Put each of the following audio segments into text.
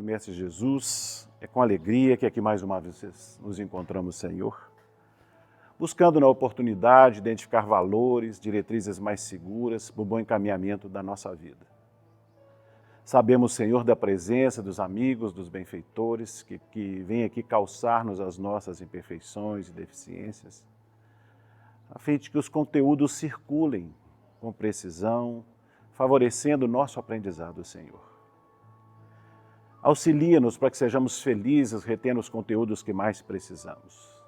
Mestre Jesus, é com alegria que aqui mais uma vez nos encontramos, Senhor, buscando na oportunidade identificar valores, diretrizes mais seguras para o bom encaminhamento da nossa vida. Sabemos, Senhor, da presença dos amigos, dos benfeitores que vêm aqui calçar-nos as nossas imperfeições e deficiências, a fim de que os conteúdos circulem com precisão, favorecendo o nosso aprendizado, Senhor. Auxilia-nos para que sejamos felizes, retendo os conteúdos que mais precisamos.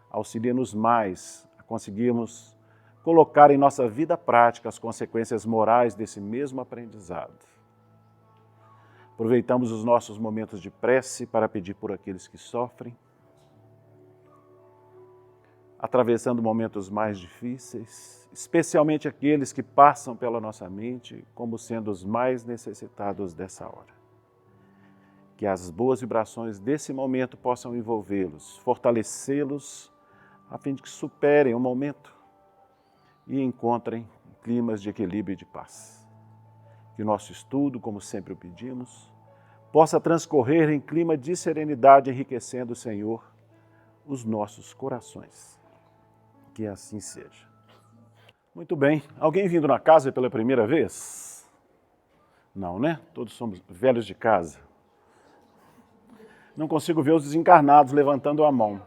Auxilia-nos mais a conseguirmos colocar em nossa vida prática as consequências morais desse mesmo aprendizado. Aproveitamos os nossos momentos de prece para pedir por aqueles que sofrem, atravessando momentos mais difíceis, especialmente aqueles que passam pela nossa mente como sendo os mais necessitados dessa hora. Que as boas vibrações desse momento possam envolvê-los, fortalecê-los, a fim de que superem o momento e encontrem climas de equilíbrio e de paz. Que o nosso estudo, como sempre o pedimos, possa transcorrer em clima de serenidade, enriquecendo, Senhor, os nossos corações. Que assim seja. Muito bem. Alguém vindo na casa pela primeira vez? Não, né? Todos somos velhos de casa. Não consigo ver os desencarnados levantando a mão.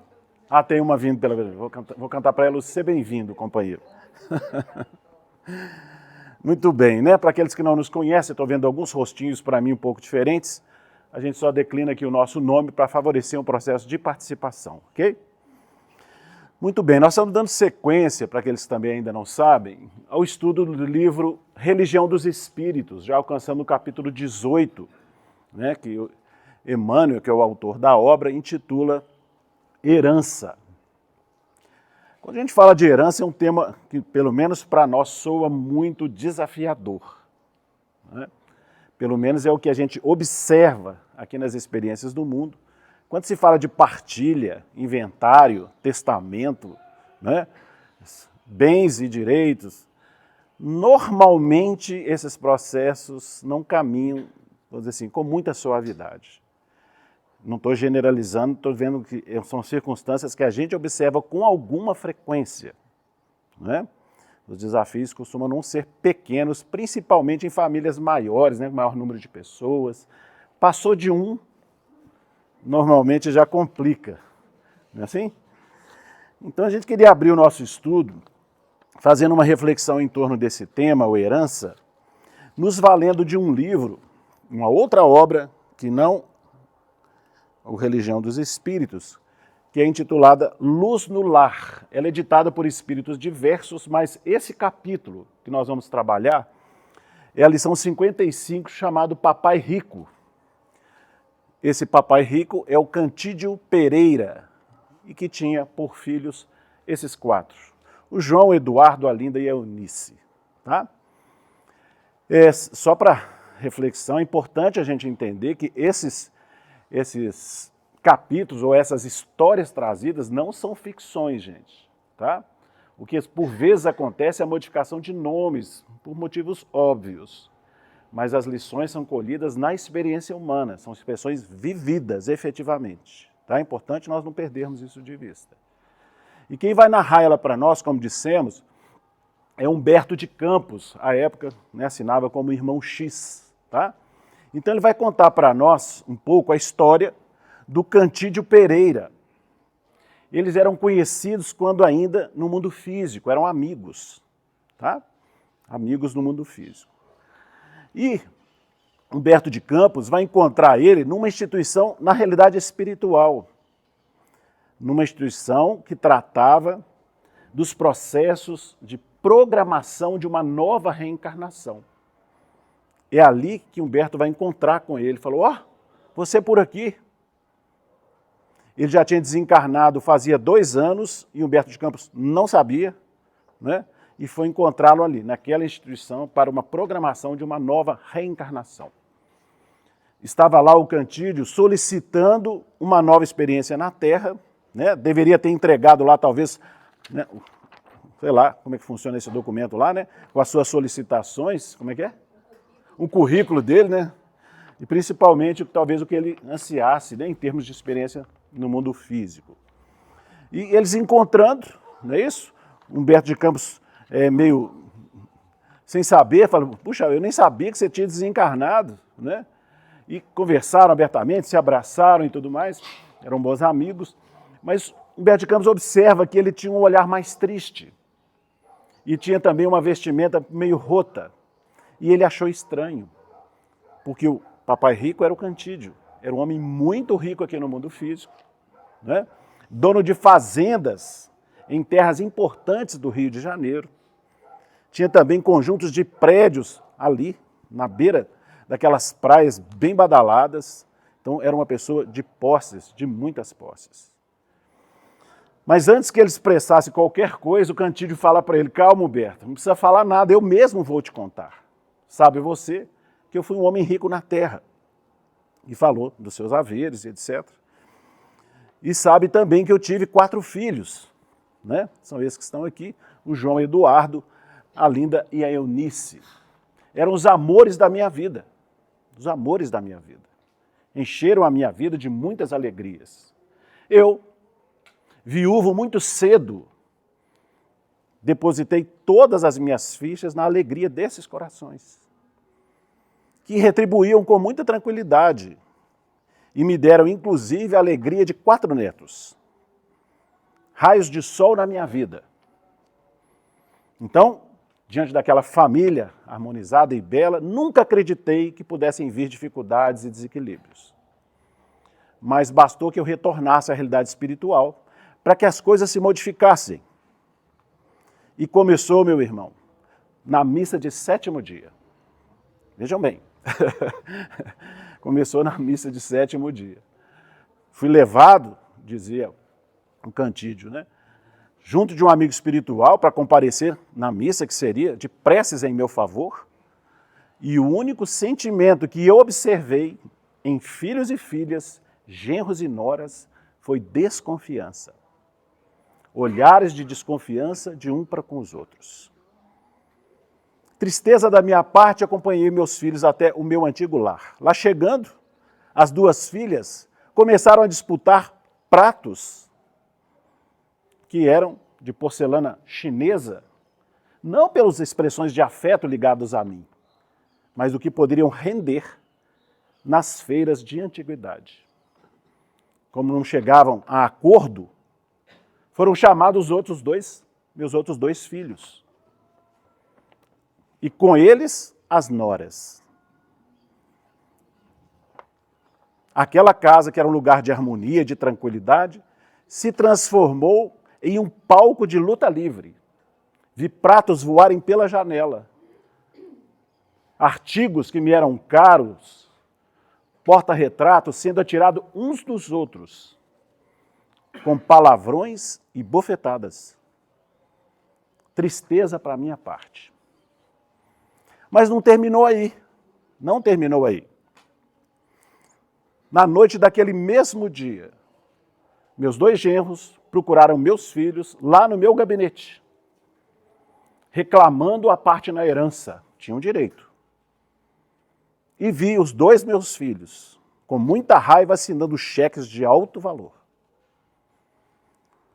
Ah, tem uma vindo pela vez. Vou cantar para ela, seja bem-vindo, companheiro. Muito bem, né? Para aqueles que não nos conhecem, estou vendo alguns rostinhos para mim um pouco diferentes. A gente só declina aqui o nosso nome para favorecer um processo de participação, ok? Muito bem, nós estamos dando sequência, para aqueles que também ainda não sabem, ao estudo do livro Religião dos Espíritos, já alcançando o capítulo 18, né, que Emmanuel, que é o autor da obra, intitula Herança. Quando a gente fala de herança, é um tema que, pelo menos para nós, soa muito desafiador, né? Pelo menos é o que a gente observa aqui nas experiências do mundo. Quando se fala de partilha, inventário, testamento, né, bens e direitos, normalmente esses processos não caminham, vamos dizer assim, com muita suavidade. Não estou generalizando, estou vendo que são circunstâncias que a gente observa com alguma frequência, né? Os desafios costumam não ser pequenos, principalmente em famílias maiores, né, com maior número de pessoas. Passou de um, normalmente já complica, não é assim? Então a gente queria abrir o nosso estudo fazendo uma reflexão em torno desse tema, o herança, nos valendo de um livro, uma outra obra, que não o Religião dos Espíritos, que é intitulada Luz no Lar. Ela é editada por espíritos diversos, mas esse capítulo que nós vamos trabalhar é a lição 55, chamado Papai Rico. Esse Papai Rico é o Cantídio Pereira, e que tinha por filhos esses quatro: o João, Eduardo, a Linda e a Eunice. Tá? Só para reflexão, é importante a gente entender que esses capítulos ou essas histórias trazidas não são ficções, gente. Tá? O que por vezes acontece é a modificação de nomes, por motivos óbvios. Mas as lições são colhidas na experiência humana, são expressões vividas, efetivamente. Tá? É importante nós não perdermos isso de vista. E quem vai narrar ela para nós, como dissemos, é Humberto de Campos, à época, né, assinava como Irmão X. Tá? Então ele vai contar para nós um pouco a história do Cantídio Pereira. Eles eram conhecidos quando ainda no mundo físico, eram amigos. Tá? Amigos no mundo físico. E Humberto de Campos vai encontrar ele numa instituição, na realidade, espiritual. Numa instituição que tratava dos processos de programação de uma nova reencarnação. É ali que Humberto vai encontrar com ele. Falou, ó, você por aqui. Ele já tinha desencarnado fazia 2 anos e Humberto de Campos não sabia, né? E foi encontrá-lo ali, naquela instituição, para uma programação de uma nova reencarnação. Estava lá o Cantídio solicitando uma nova experiência na Terra, né? Deveria ter entregado lá, talvez, né? Sei lá como é que funciona esse documento lá, né? Com as suas solicitações, como é que é? Um currículo dele, né? e principalmente talvez o que ele ansiasse, né, em termos de experiência no mundo físico. E eles encontrando, não é isso? Humberto de Campos meio sem saber, falou, puxa, eu nem sabia que você tinha desencarnado, né? E conversaram abertamente, se abraçaram e tudo mais, eram bons amigos, mas Humberto de Campos observa que ele tinha um olhar mais triste e tinha também uma vestimenta meio rota, e ele achou estranho, porque o papai rico era o Cantídio, era um homem muito rico aqui no mundo físico, né? Dono de fazendas em terras importantes do Rio de Janeiro, tinha também conjuntos de prédios ali, na beira daquelas praias bem badaladas. Então, era uma pessoa de posses, de muitas posses. Mas antes que ele expressasse qualquer coisa, o Cantídio fala para ele, calma, Humberto, não precisa falar nada, eu mesmo vou te contar. Sabe você que eu fui um homem rico na terra. E falou dos seus haveres, etc. E sabe também que eu tive 4 filhos, né? São esses que estão aqui, o João Eduardo, a Linda e a Eunice. Eram os amores da minha vida, os amores da minha vida. Encheram a minha vida de muitas alegrias. Eu, viúvo muito cedo, depositei todas as minhas fichas na alegria desses corações, que retribuíam com muita tranquilidade e me deram inclusive a alegria de 4 netos. Raios de sol na minha vida. Então, diante daquela família harmonizada e bela, nunca acreditei que pudessem vir dificuldades e desequilíbrios. Mas bastou que eu retornasse à realidade espiritual para que as coisas se modificassem. E começou, meu irmão, na missa de 7º dia. Vejam bem, começou na missa de 7º dia. Fui levado, dizia o Cantídio, né? Junto de um amigo espiritual para comparecer na missa, que seria de preces em meu favor, e o único sentimento que eu observei em filhos e filhas, genros e noras, foi desconfiança. Olhares de desconfiança de um para com os outros. Tristeza da minha parte, acompanhei meus filhos até o meu antigo lar. Lá chegando, as 2 filhas começaram a disputar pratos que eram de porcelana chinesa, não pelas expressões de afeto ligados a mim, mas o que poderiam render nas feiras de antiguidade. Como não chegavam a acordo, foram chamados meus outros 2 filhos. E com eles, as noras. Aquela casa, que era um lugar de harmonia, de tranquilidade, se transformou em um palco de luta livre. Vi pratos voarem pela janela. Artigos que me eram caros, porta-retratos sendo atirados uns dos outros, com palavrões e bofetadas. Tristeza para a minha parte. Mas não terminou aí. Não terminou aí. Na noite daquele mesmo dia, meus 2 genros procuraram meus filhos lá no meu gabinete, reclamando a parte na herança. Tinham direito. E vi os 2 meus filhos, com muita raiva, assinando cheques de alto valor.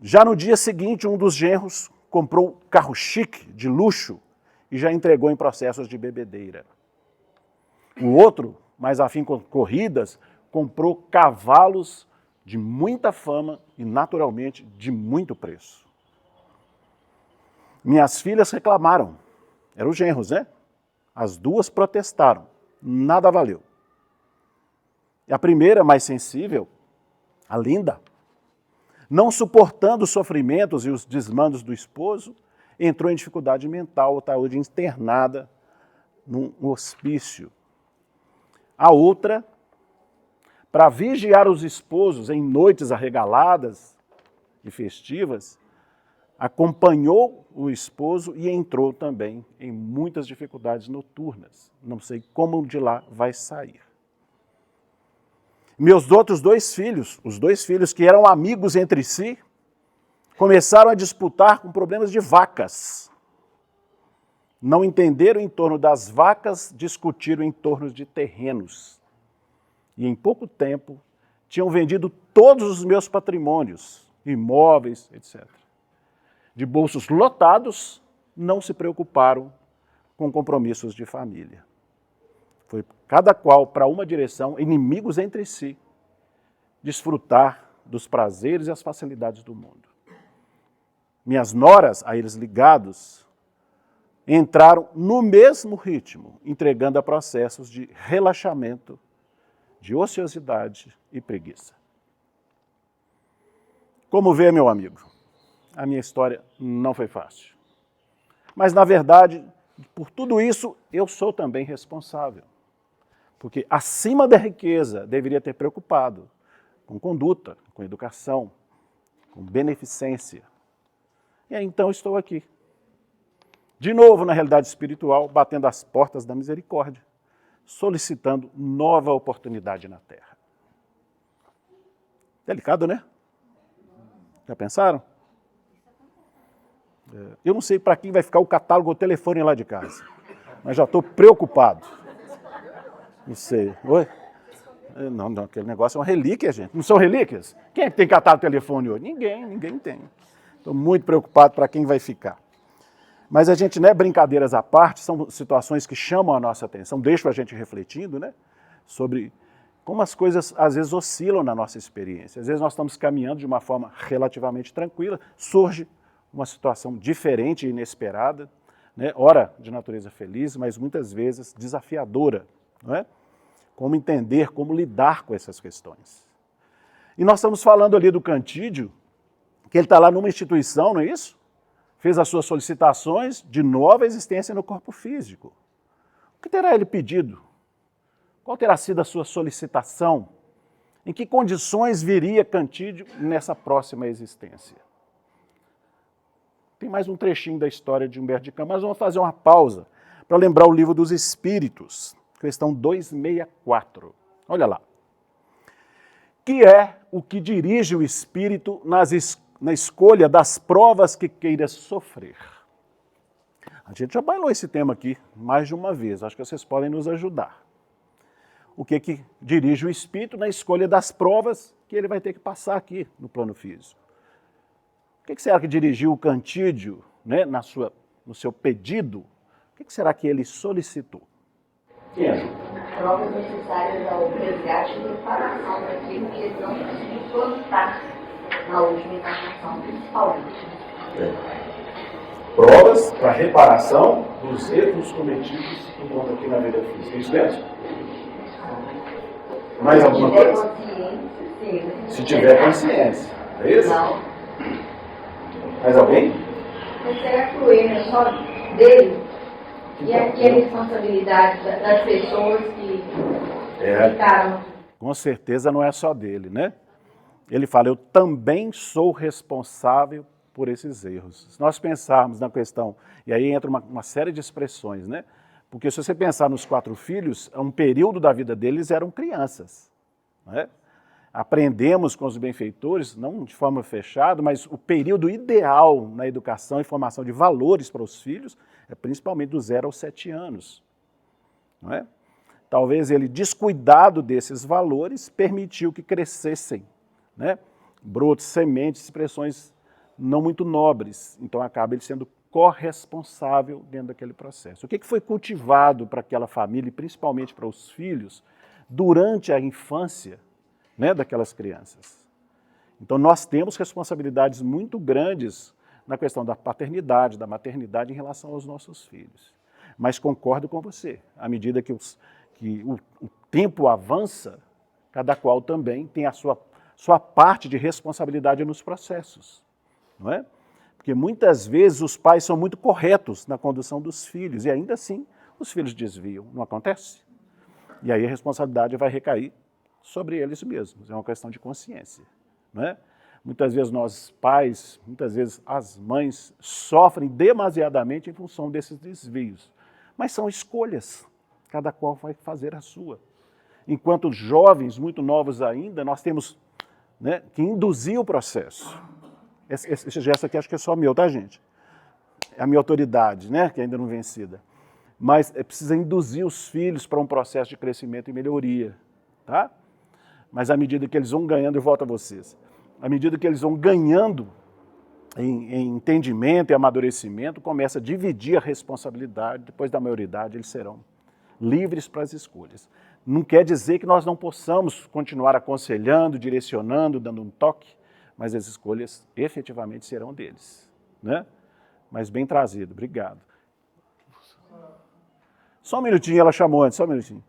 Já no dia seguinte, um dos genros comprou carro chique, de luxo, e já entregou em processos de bebedeira. O outro, mais afim com corridas, comprou cavalos de muita fama e, naturalmente, de muito preço. Minhas filhas reclamaram. Eram os genros, né? As 2 protestaram. Nada valeu. E a primeira, mais sensível, a Linda, não suportando os sofrimentos e os desmandos do esposo, entrou em dificuldade mental, está hoje internada num hospício. A outra, para vigiar os esposos em noites arregaladas e festivas, acompanhou o esposo e entrou também em muitas dificuldades noturnas. Não sei como de lá vai sair. Meus outros 2 filhos, os 2 filhos que eram amigos entre si, começaram a disputar com problemas de vacas. Não entenderam em torno das vacas, discutiram em torno de terrenos. E em pouco tempo tinham vendido todos os meus patrimônios, imóveis, etc. De bolsos lotados, não se preocuparam com compromissos de família. Foi cada qual para uma direção, inimigos entre si, desfrutar dos prazeres e as facilidades do mundo. Minhas noras, a eles ligados, entraram no mesmo ritmo, entregando a processos de relaxamento, de ociosidade e preguiça. Como vê, meu amigo, a minha história não foi fácil. Mas, na verdade, por tudo isso, eu sou também responsável. Porque, acima da riqueza, deveria ter preocupado com conduta, com educação, com beneficência. E aí, então, estou aqui. De novo, na realidade espiritual, batendo as portas da misericórdia, solicitando nova oportunidade na Terra. Delicado, né? Já pensaram? Eu não sei para quem vai ficar o catálogo ou o telefone lá de casa, mas já estou preocupado. Não sei. Oi? Não, aquele negócio é uma relíquia, gente. Não são relíquias? Quem é que tem catálogo e telefone hoje? Ninguém tem. Estou muito preocupado para quem vai ficar. Mas a gente, né, brincadeiras à parte, são situações que chamam a nossa atenção, deixam a gente refletindo, né, sobre como as coisas às vezes oscilam na nossa experiência. Às vezes nós estamos caminhando de uma forma relativamente tranquila, surge uma situação diferente e inesperada, né, ora de natureza feliz, mas muitas vezes desafiadora, não é? Como entender, como lidar com essas questões. E nós estamos falando ali do Cantídio, que ele está lá numa instituição, não é isso? Fez as suas solicitações de nova existência no corpo físico. O que terá ele pedido? Qual terá sido a sua solicitação? Em que condições viria Cantídio nessa próxima existência? Tem mais um trechinho da história de Humberto de Campos, mas vamos fazer uma pausa para lembrar o Livro dos Espíritos, questão 264. Olha lá. Que é o que dirige o espírito na escolha das provas que queira sofrer? A gente já bailou esse tema aqui mais de uma vez, acho que vocês podem nos ajudar. O que dirige o espírito na escolha das provas que ele vai ter que passar aqui no plano físico? O que será que dirigiu o Cantídio, né, no seu pedido? O que será que ele solicitou? Quem ajuda? Provas necessárias ao resgate e reparação daquilo que eles não conseguiram plantar na última encarnação, principalmente. Provas para reparação dos erros cometidos enquanto aqui na vida física. É isso mesmo? Mais alguma coisa? Se tiver consciência. É isso? Não. Mais alguém? Mas será que o erro é só dele? E aqui a responsabilidade das pessoas que ficaram. Com certeza não é só dele, né? Ele fala, eu também sou responsável por esses erros. Se nós pensarmos na questão, e aí entra uma série de expressões, né? Porque se você pensar nos 4 filhos, um período da vida deles eram crianças, né? Aprendemos com os benfeitores, não de forma fechada, mas o período ideal na educação e formação de valores para os filhos é principalmente do 0 aos 7 anos. Não é? Talvez ele, descuidado desses valores, permitiu que crescessem, né, brotos, sementes, expressões não muito nobres. Então acaba ele sendo corresponsável dentro daquele processo. O que foi cultivado para aquela família, e principalmente para os filhos, durante a infância, né, daquelas crianças? Então nós temos responsabilidades muito grandes na questão da paternidade, da maternidade em relação aos nossos filhos. Mas concordo com você, à medida que o tempo avança, cada qual também tem a sua parte de responsabilidade nos processos, não é? Porque muitas vezes os pais são muito corretos na condução dos filhos e ainda assim os filhos desviam, não acontece? E aí a responsabilidade vai recair sobre eles mesmos, é uma questão de consciência, não é? Muitas vezes nós pais, muitas vezes as mães sofrem demasiadamente em função desses desvios, mas são escolhas, cada qual vai fazer a sua. Enquanto jovens, muito novos ainda, nós temos, né, que induzir o processo. Esse gesto aqui acho que é só meu, tá, gente? É a minha autoridade, né, que ainda não vencida. Mas precisa induzir os filhos para um processo de crescimento e melhoria, tá? Mas à medida que eles vão ganhando, eu volto a vocês, à medida que eles vão ganhando em entendimento e amadurecimento, começa a dividir a responsabilidade, depois da maioridade eles serão livres para as escolhas. Não quer dizer que nós não possamos continuar aconselhando, direcionando, dando um toque, mas as escolhas efetivamente serão deles, né? Mas bem trazido, obrigado. Só um minutinho, ela chamou antes, só um minutinho.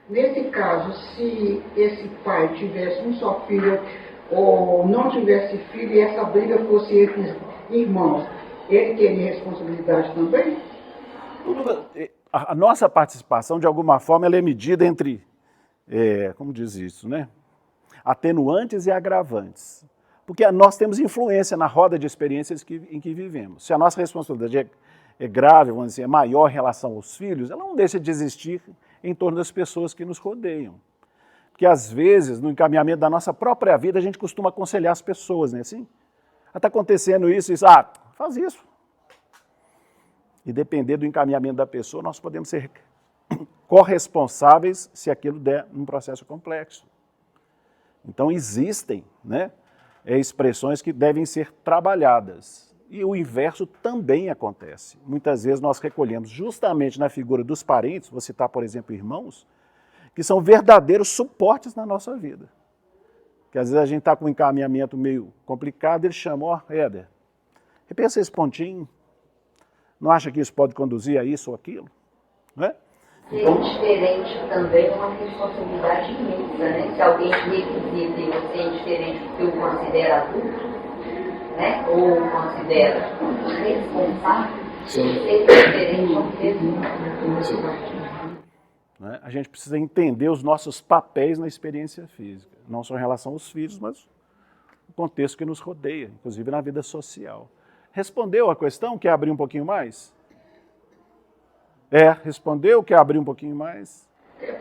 Nesse caso, se esse pai tivesse um só filho ou não tivesse filho e essa briga fosse entre irmãos, ele teria responsabilidade também? A nossa participação, de alguma forma, ela é medida entre, como diz isso, né? Atenuantes e agravantes. Porque nós temos influência na roda de experiências em que vivemos. Se a nossa responsabilidade é grave, vamos dizer, é maior em relação aos filhos, ela não deixa de existir em torno das pessoas que nos rodeiam. Porque, às vezes, no encaminhamento da nossa própria vida, a gente costuma aconselhar as pessoas, né? Assim, está acontecendo isso, faz isso. E depender do encaminhamento da pessoa, nós podemos ser corresponsáveis se aquilo der um processo complexo. Então, existem, né, expressões que devem ser trabalhadas. E o inverso também acontece. Muitas vezes nós recolhemos justamente na figura dos parentes, vou citar, por exemplo, irmãos, que são verdadeiros suportes na nossa vida. Que às vezes a gente está com um encaminhamento meio complicado, eles chamam, Éder, repensa esse pontinho, não acha que isso pode conduzir a isso ou aquilo? Não é? Ser diferente também é uma responsabilidade imensa, né? Se alguém te requisita e você é diferente do que eu considero adulto, né? Ou considero responsável, ser diferente é um peso muito. A gente precisa entender os nossos papéis na experiência física, não só em relação aos filhos, mas o contexto que nos rodeia, inclusive na vida social. Respondeu a questão? Quer abrir um pouquinho mais? Respondeu? Quer abrir um pouquinho mais?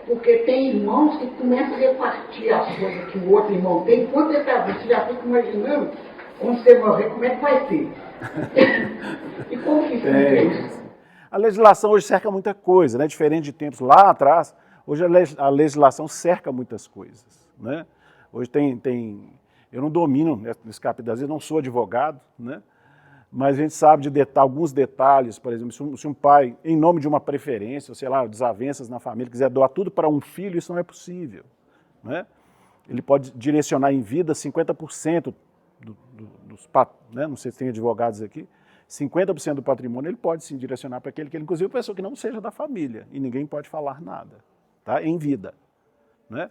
Porque tem irmãos que começam a repartir as coisas que o outro irmão tem. Enquanto ele está vivo, você já fica imaginando, quando você morrer, como é que vai ser? E como que isso é isso? A legislação hoje cerca muita coisa, né? Diferente de tempos lá atrás, hoje a legislação cerca muitas coisas, né? Hoje eu não domino nesse capítulo, às vezes não sou advogado, né? Mas a gente sabe de alguns detalhes, por exemplo, se um pai, em nome de uma preferência, ou sei lá, desavenças na família, quiser doar tudo para um filho, isso não é possível, né? Ele pode direcionar em vida 50% né? Não sei se tem advogados aqui, 50% do patrimônio ele pode sim direcionar para aquele que ele, inclusive, pessoa que não seja da família, e ninguém pode falar nada, tá? Em vida, né?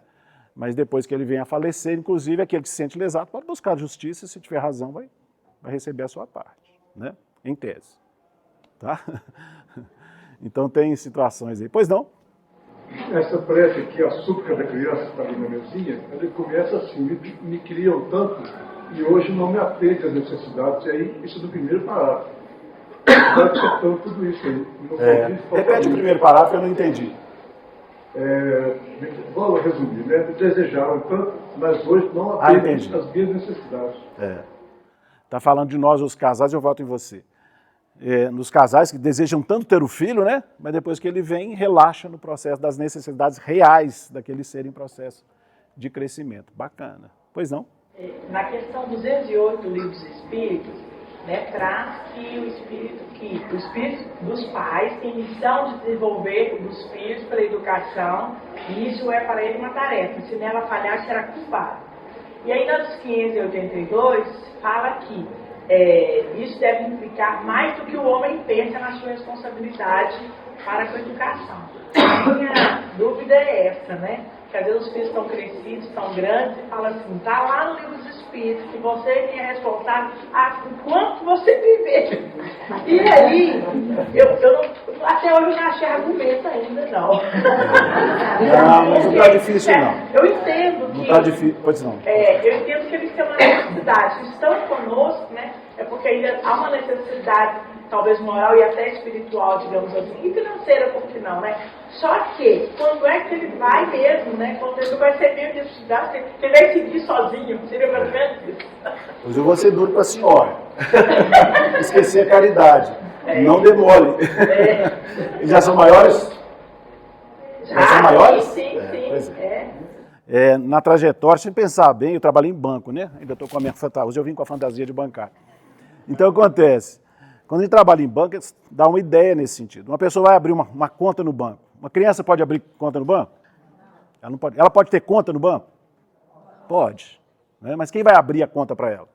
Mas depois que ele venha a falecer, inclusive, aquele que se sente lesado pode buscar justiça, se tiver razão, vai receber a sua parte, né? Em tese, tá? Então tem situações aí. Pois não? Essa prece aqui, a súplica da criança que está ali na mesinha, ele começa assim, me criam tanto e hoje não me atende às necessidades. E aí, isso do primeiro parágrafo. Vai acrescentando tudo isso aí. Repete o primeiro parágrafo, eu não entendi. Vou resumir, né? Desejaram tanto, mas hoje não atendem às minhas necessidades. Está falando de nós, os casais, eu voto em você. Nos casais que desejam tanto ter o filho, né? Mas depois que ele vem, relaxa no processo das necessidades reais daquele ser em processo de crescimento. Bacana. Pois não? Na questão 208 do Livro dos Espíritos, né, traz que o espírito dos pais tem missão de desenvolver os filhos pela educação, e isso é para ele uma tarefa. Se nela falhar, será culpado. E aí, nos 582, fala que isso deve implicar mais do que o homem pensa na sua responsabilidade para com a educação. A minha dúvida é essa, né? Que às vezes os filhos estão crescidos, estão grandes, e fala assim, está lá no Livro dos Espíritos, que você é responsável por quanto você viver. E aí, até hoje eu não achei argumento ainda, não. Não, mas não está difícil, não. Eu entendo que... Não está difícil, pois não. Eu entendo que eles têm uma necessidade. Se estão conosco, né, é porque ainda há uma necessidade, talvez moral e até espiritual, digamos assim, e financeira, por que não, né? Só que, quando é que ele vai mesmo, né? Quando ele vai ser meio necessidade, ele vai seguir sozinho, seria mais ou menos isso. Pois eu vou ser duro para a senhora. Esquecer a caridade. Não demole. Eles já são maiores? Já são maiores? Sim. Pois na trajetória, sem pensar bem, eu trabalhei em banco, né? Ainda estou com a minha fantasia, hoje eu vim com a fantasia de bancário. Então, acontece, quando a gente trabalha em banco, dá uma ideia nesse sentido. Uma pessoa vai abrir uma conta no banco. Uma criança pode abrir conta no banco? Ela não pode. Ela pode ter conta no banco? Pode. Né? Mas quem vai abrir a conta para ela?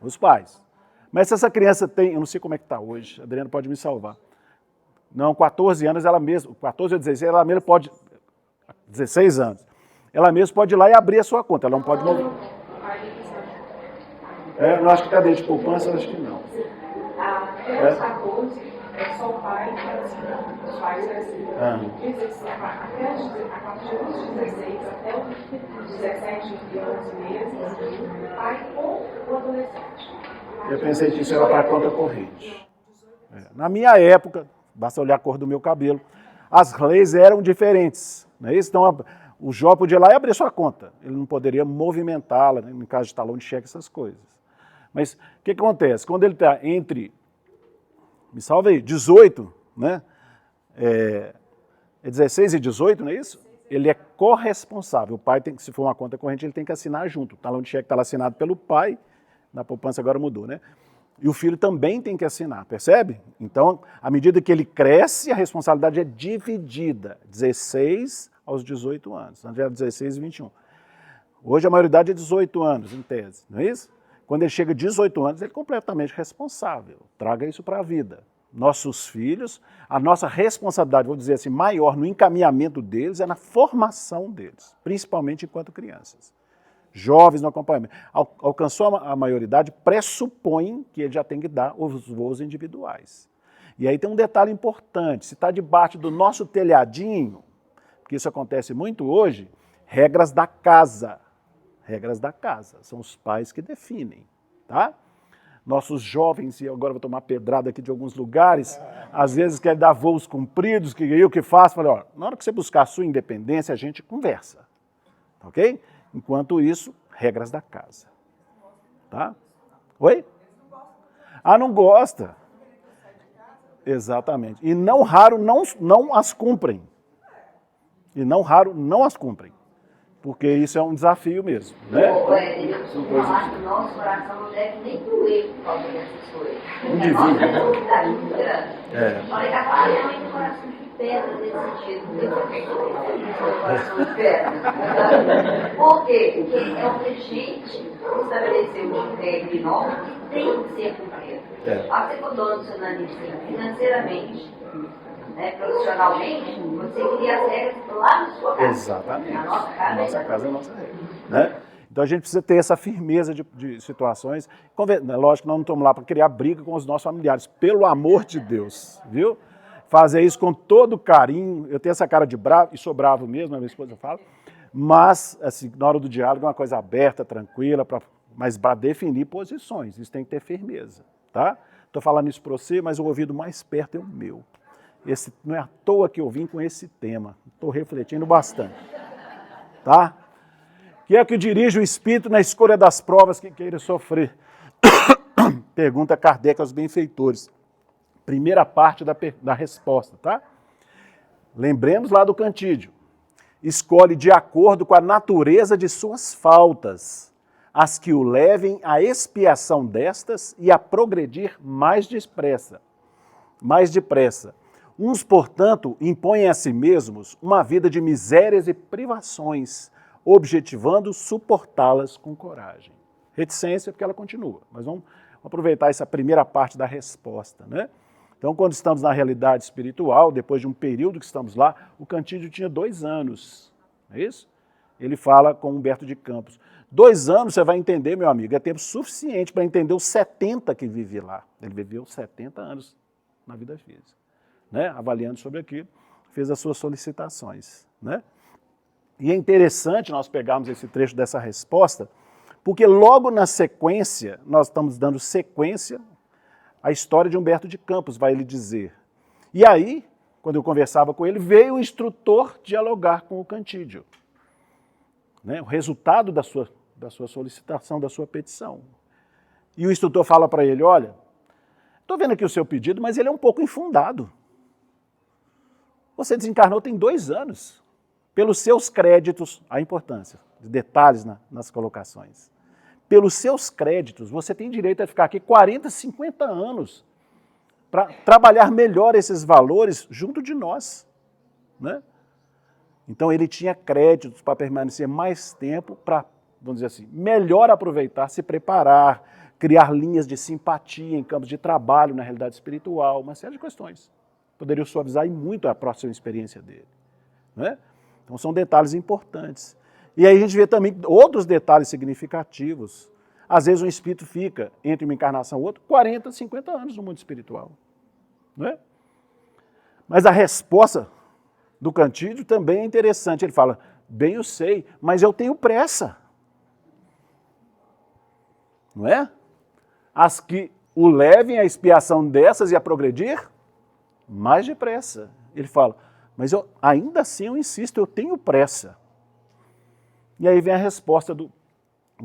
Os pais. Mas se essa criança tem, eu não sei como é que está hoje, a Adriana pode me salvar. Não, 14 anos, ela mesma, 14 ou 16, ela mesma pode, 16 anos, ela mesma pode ir lá e abrir a sua conta, ela não pode mover. Eu acho que cadê de poupança, eu acho que não. Até os 14, é só o pai que assina. Os pais assinam. A partir dos 16 até os 17, 11 meses, o pai ou o adolescente. Eu pensei que isso era para a conta corrente. Na minha época, basta olhar a cor do meu cabelo, as leis eram diferentes. Não é isso? Então, o jovem podia ir lá e abrir sua conta. Ele não poderia movimentá-la, né, em caso de talão de cheque, essas coisas. Mas o que acontece? Quando ele está entre, me salva aí, 18, né? 16 e 18, não é isso? Ele é corresponsável. O pai tem que, se for uma conta corrente, ele tem que assinar junto. O talão de cheque está lá assinado pelo pai, na poupança agora mudou, né? E o filho também tem que assinar, percebe? Então, à medida que ele cresce, a responsabilidade é dividida, 16 aos 18 anos. Antes era 16 e 21. Hoje a maioridade é 18 anos, em tese, não é isso? Quando ele chega a 18 anos, ele é completamente responsável. Traga isso para a vida. Nossos filhos, a nossa responsabilidade, vou dizer assim, maior no encaminhamento deles é na formação deles, principalmente enquanto crianças. Jovens no acompanhamento. Alcançou a maioridade, pressupõe que ele já tem que dar os voos individuais. E aí tem um detalhe importante, se está debaixo do nosso telhadinho, porque isso acontece muito hoje, regras da casa. Regras da casa, são os pais que definem, tá? Nossos jovens, e agora vou tomar pedrada aqui de alguns lugares, às vezes querem dar voos compridos, que eu que faço, falei, ó, na hora que você buscar a sua independência, a gente conversa, ok? Enquanto isso, regras da casa, tá? Oi? Ah, não gosta? Exatamente. E não raro não as cumprem. E não raro não as cumprem. Porque isso é um desafio mesmo, né? Eu costumo falar que o nosso coração não deve nem doer por causa dessas coisas. Um Nossa responsabilidade muito grande. Falei que a família tem um coração de pedra nesse sentido. Não coração de pedra. Por quê? Porque é o regente que estabeleceu de regra e norma que tem que ser cumprido. A você for dono do seu nariz financeiramente, né, profissionalmente, você cria as regras lá na sua casa. Exatamente. Na nossa casa, a nossa casa é a nossa regra. Né? Então a gente precisa ter essa firmeza de situações. Lógico que nós não estamos lá para criar briga com os nossos familiares, pelo amor de Deus, viu? Fazer isso com todo carinho. Eu tenho essa cara de bravo, e sou bravo mesmo, a minha esposa fala, mas assim, na hora do diálogo é uma coisa aberta, tranquila, mas para definir posições, isso tem que ter firmeza. Tá? Estou falando isso para você, mas o ouvido mais perto é o meu. Não é à toa que eu vim com esse tema. Estou refletindo bastante. Tá? Que é que dirige o espírito na escolha das provas que queira sofrer? Pergunta Kardec aos benfeitores. Primeira parte da resposta, tá? Lembremos lá do Cantídio. Escolhe de acordo com a natureza de suas faltas, as que o levem à expiação destas e a progredir mais depressa. Uns, portanto, impõem a si mesmos uma vida de misérias e privações, objetivando suportá-las com coragem. Reticência, porque ela continua, mas vamos aproveitar essa primeira parte da resposta, né? Então, quando estamos na realidade espiritual, depois de um período que estamos lá, o Cantídio tinha 2 anos, não é isso? Ele fala com Humberto de Campos. 2 anos, você vai entender, meu amigo, é tempo suficiente para entender os 70 que vive lá. Ele viveu 70 anos na vida física. Né, avaliando sobre aquilo, fez as suas solicitações. Né? E é interessante nós pegarmos esse trecho dessa resposta, porque logo na sequência, nós estamos dando sequência à história de Humberto de Campos, vai ele dizer. E aí, quando eu conversava com ele, veio o instrutor dialogar com o Cantídio. Né? O resultado da sua solicitação, da sua petição. E o instrutor fala para ele, olha, estou vendo aqui o seu pedido, mas ele é um pouco infundado. Você desencarnou tem 2 anos. pelos seus créditos, a importância de detalhes nas colocações. Pelos seus créditos, você tem direito a ficar aqui 40, 50 anos para trabalhar melhor esses valores junto de nós, né? Então ele tinha créditos para permanecer mais tempo, para, vamos dizer assim, melhor aproveitar, se preparar, criar linhas de simpatia em campos de trabalho, na realidade espiritual, uma série de questões. Poderiam suavizar muito a próxima experiência dele, né? Então são detalhes importantes. E aí a gente vê também outros detalhes significativos. Às vezes um espírito fica, entre uma encarnação e outra, 40, 50 anos no mundo espiritual, né? Mas a resposta do Cantídio também é interessante. Ele fala, bem eu sei, mas eu tenho pressa. Não é? As que o levem à expiação dessas e a progredir, mais depressa. Ele fala, mas eu, ainda assim eu insisto, eu tenho pressa. E aí vem a resposta do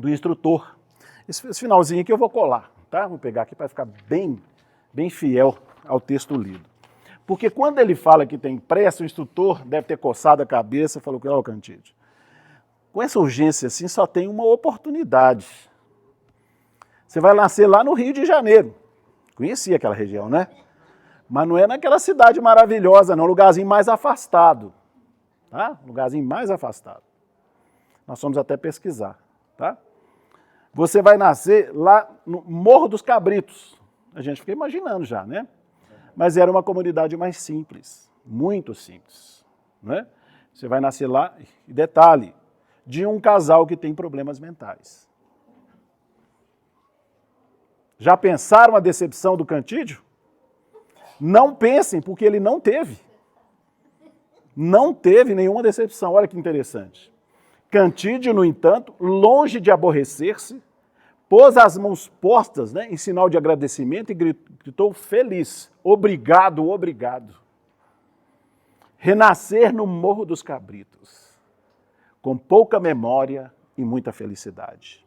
instrutor. Esse finalzinho aqui eu vou colar, tá? Vou pegar aqui para ficar bem fiel ao texto lido. Porque quando ele fala que tem pressa, o instrutor deve ter coçado a cabeça e falou, ó, Cantídio, com essa urgência assim só tem uma oportunidade. Você vai nascer lá no Rio de Janeiro. Conhecia aquela região, né? Mas não é naquela cidade maravilhosa, não, um lugarzinho mais afastado. Tá? Um lugarzinho mais afastado. Nós fomos até pesquisar, tá? Você vai nascer lá no Morro dos Cabritos. A gente fica imaginando já, né? Mas era uma comunidade mais simples, muito simples, né? Você vai nascer lá, e detalhe, de um casal que tem problemas mentais. Já pensaram a decepção do Cantídio? Não pensem, porque ele não teve. Não teve nenhuma decepção. Olha que interessante. Cantídio, no entanto, longe de aborrecer-se, pôs as mãos postas, né, em sinal de agradecimento e gritou feliz, obrigado, obrigado. Renascer no Morro dos Cabritos, com pouca memória e muita felicidade.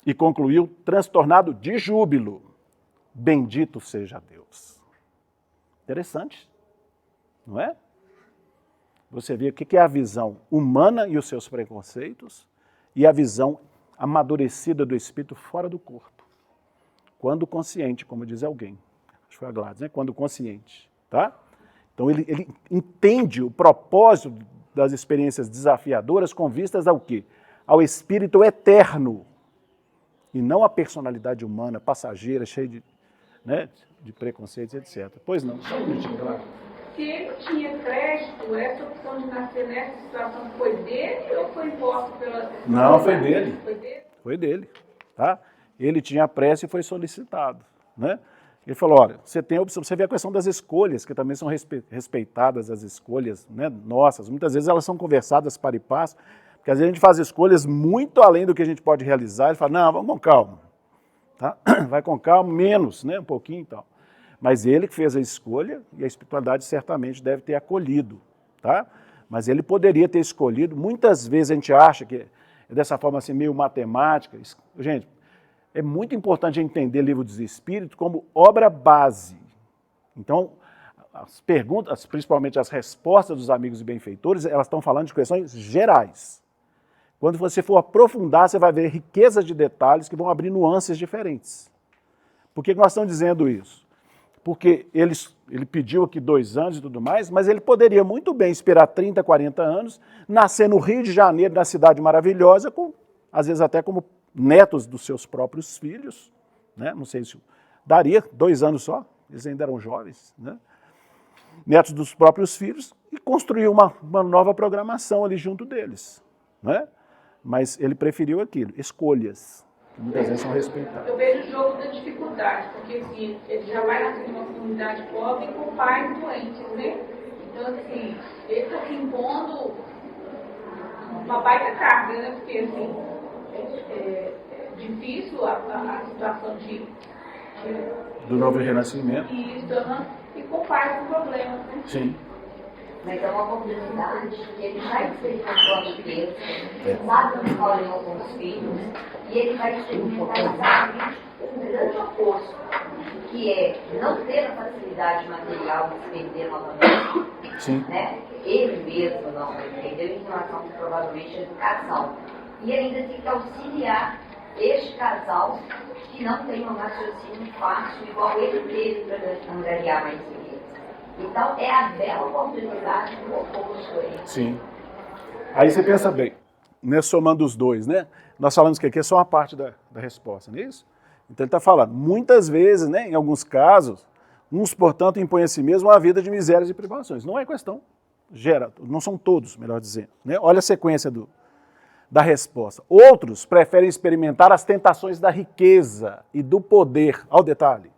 E concluiu transtornado de júbilo, bendito seja Deus. Interessante, não é? Você vê o que é a visão humana e os seus preconceitos e a visão amadurecida do espírito fora do corpo. Quando consciente, como diz alguém. Acho que foi a Gladys, né? Quando consciente, tá? Então ele entende o propósito das experiências desafiadoras com vistas ao quê? Ao espírito eterno. E não à personalidade humana, passageira, cheia de, né, de preconceitos, etc. Pois não, só um minutinho, claro. Se ele tinha crédito, essa opção de nascer nessa situação foi dele ou foi imposto pela... Não, foi dele. Foi dele? Foi dele, tá? Ele tinha pressa e foi solicitado, né? Ele falou, olha, você tem a opção, você vê a questão das escolhas, que também são respeitadas as escolhas, né, nossas. Muitas vezes elas são conversadas para e passo, porque às vezes a gente faz escolhas muito além do que a gente pode realizar. Ele fala, não, vamos com calma, tá? Vai com calma, menos, né, um pouquinho e tal. Mas ele que fez a escolha e a espiritualidade certamente deve ter acolhido, tá? Mas ele poderia ter escolhido. Muitas vezes a gente acha que é dessa forma assim, meio matemática. Gente, é muito importante entender o Livro dos Espíritos como obra base. Então, as perguntas, principalmente as respostas dos amigos e benfeitores, elas estão falando de questões gerais. Quando você for aprofundar, você vai ver riquezas de detalhes que vão abrir nuances diferentes. Por que nós estamos dizendo isso? Porque ele pediu aqui 2 anos e tudo mais, mas ele poderia muito bem esperar 30, 40 anos, nascer no Rio de Janeiro, na cidade maravilhosa, às vezes até como netos dos seus próprios filhos, né? Não sei se daria 2 anos só, eles ainda eram jovens, né? Netos dos próprios filhos, e construir uma nova programação ali junto deles, né? Mas ele preferiu aquilo, escolhas, que muitas vezes são respeitadas. Eu vejo o jogo da dificuldade, porque assim, ele já vai nascer numa comunidade pobre com pais doentes, né? Então, assim, ele está se impondo uma baita carga, né? Porque, assim, é difícil a situação do novo renascimento. E com pais com problemas, né? Sim. Mas é uma oportunidade que ele vai experimentar a experiência, ele sabe onde falam com os filhos, e ele vai experimentar exatamente um grande oposto, que é não ter a facilidade material de se perder novamente. Sim. Né? ele mesmo não entendeu em relação, provavelmente, à educação. E ainda tem que auxiliar este casal que não tem um raciocínio fácil, igual ele teve para angariar mais dinheiro. Então, é a bela oportunidade do oposto aí. Sim. Aí você pensa bem, né, somando os dois, né? Nós falamos que aqui é só uma parte da resposta, não é isso? Então ele está falando, muitas vezes, né, em alguns casos, uns, portanto, impõem a si mesmo uma vida de misérias e privações. Não é questão, não são todos, melhor dizendo. Né? Olha a sequência da resposta. Outros preferem experimentar as tentações da riqueza e do poder, ao detalhe,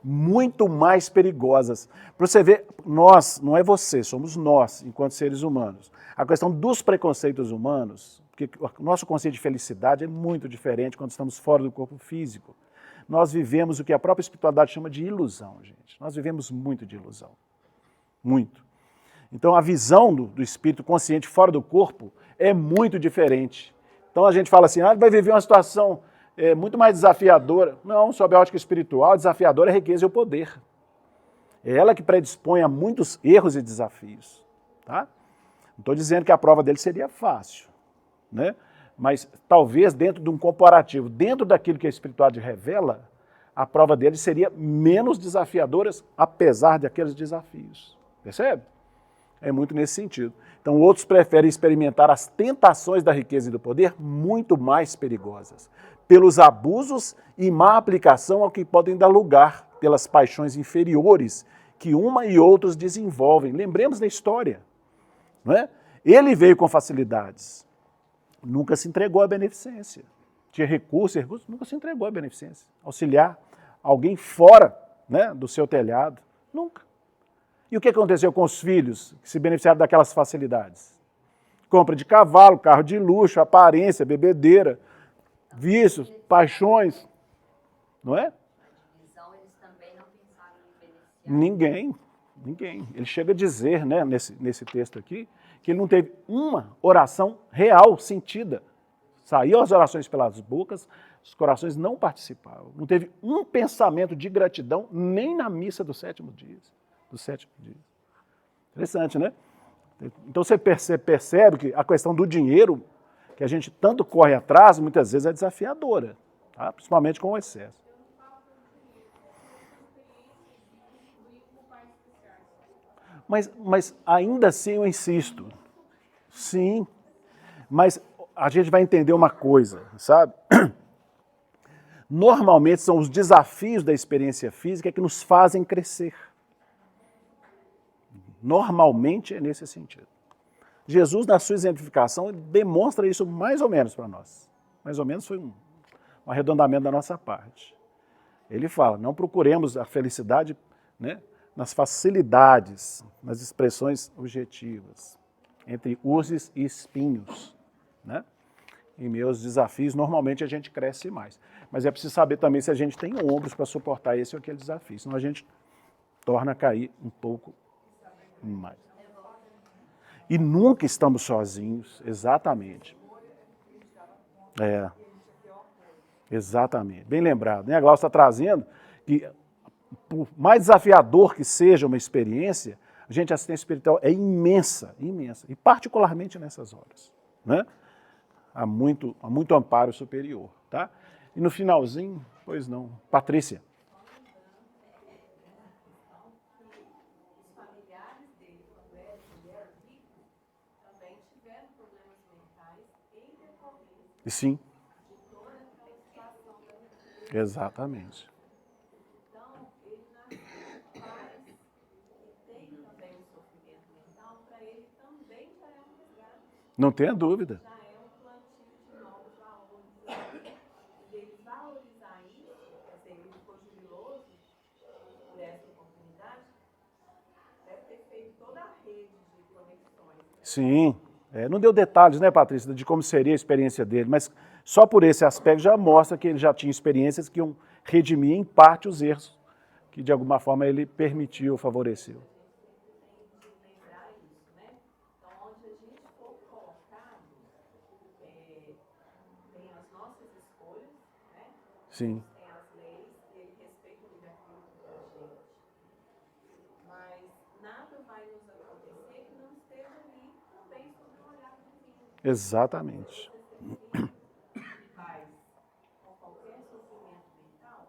muito mais perigosas. Para você ver, nós, não é você, somos nós, enquanto seres humanos. A questão dos preconceitos humanos, porque o nosso conceito de felicidade é muito diferente quando estamos fora do corpo físico. Nós vivemos o que a própria espiritualidade chama de ilusão, gente. Nós vivemos muito de ilusão. Muito. Então a visão do espírito consciente fora do corpo é muito diferente. Então a gente fala assim, ele vai viver uma situação muito mais desafiadora. Não, sob a ótica espiritual, desafiadora é a riqueza e o poder. É ela que predispõe a muitos erros e desafios. Tá? Não estou dizendo que a prova dele seria fácil, né? Mas talvez dentro de um comparativo, dentro daquilo que a espiritualidade revela, a prova dele seria menos desafiadora, apesar daqueles desafios. Percebe? É muito nesse sentido. Então outros preferem experimentar as tentações da riqueza e do poder muito mais perigosas, pelos abusos e má aplicação ao que podem dar lugar, pelas paixões inferiores que uma e outros desenvolvem. Lembremos da história. Não é? Ele veio com facilidades, nunca se entregou à beneficência. Tinha recursos, nunca se entregou à beneficência. Auxiliar alguém fora, né, do seu telhado, nunca. E o que aconteceu com os filhos que se beneficiaram daquelas facilidades? Compra de cavalo, carro de luxo, aparência, bebedeira, vícios, paixões, não é? Eles também não pensaram em beneficiar. Ninguém. Ele chega a dizer, né, nesse texto aqui, que ele não teve uma oração real, sentida. Saíam as orações pelas bocas, os corações não participavam. Não teve um pensamento de gratidão, nem na missa do sétimo dia. Interessante, né? Então você percebe que a questão do dinheiro, que a gente tanto corre atrás, muitas vezes é desafiadora, tá? Principalmente com o excesso. Mas ainda assim eu insisto, sim, mas a gente vai entender uma coisa, sabe? Normalmente são os desafios da experiência física que nos fazem crescer. Normalmente é nesse sentido. Jesus, na sua exemplificação, demonstra isso mais ou menos para nós. Mais ou menos foi um arredondamento da nossa parte. Ele fala, não procuremos a felicidade, né, nas facilidades, nas expressões objetivas, entre urzes e espinhos, né? Em meus desafios, normalmente a gente cresce mais. Mas é preciso saber também se a gente tem ombros para suportar esse ou aquele desafio, senão a gente torna a cair um pouco mais. E nunca estamos sozinhos, exatamente. Exatamente. Bem lembrado, né? A Glaucia está trazendo que, por mais desafiador que seja uma experiência, a assistência espiritual é imensa, imensa. E particularmente nessas horas, né? Há muito amparo superior, tá? E no finalzinho, pois não. Patrícia. Os familiares dele, quando eram ricos, também tiveram problemas mentais em decorrência Sim. de toda aquela situação da riqueza. Exatamente. Então, ele nasceu pais que têm também um sofrimento mental, para ele também já é um resgate. Não tenha dúvida. Já é um plantio de novos valores. E ele valorizar isso, quer dizer, ele ficou jubiloso por essa oportunidade, deve ter feito toda a rede de conexões. Sim. Não deu detalhes, né, Patrícia, de como seria a experiência dele, mas só por esse aspecto já mostra que ele já tinha experiências que iam redimir em parte os erros que de alguma forma ele permitiu, favoreceu. Lembrar isso, né? Então, onde a gente for colocado, tem as nossas escolhas, né? Sim. Tem as leis, e ele respeita o livre-arbítrio da gente. Mas nada vai nos acontecer Exatamente. Pais com qualquer sofrimento mental,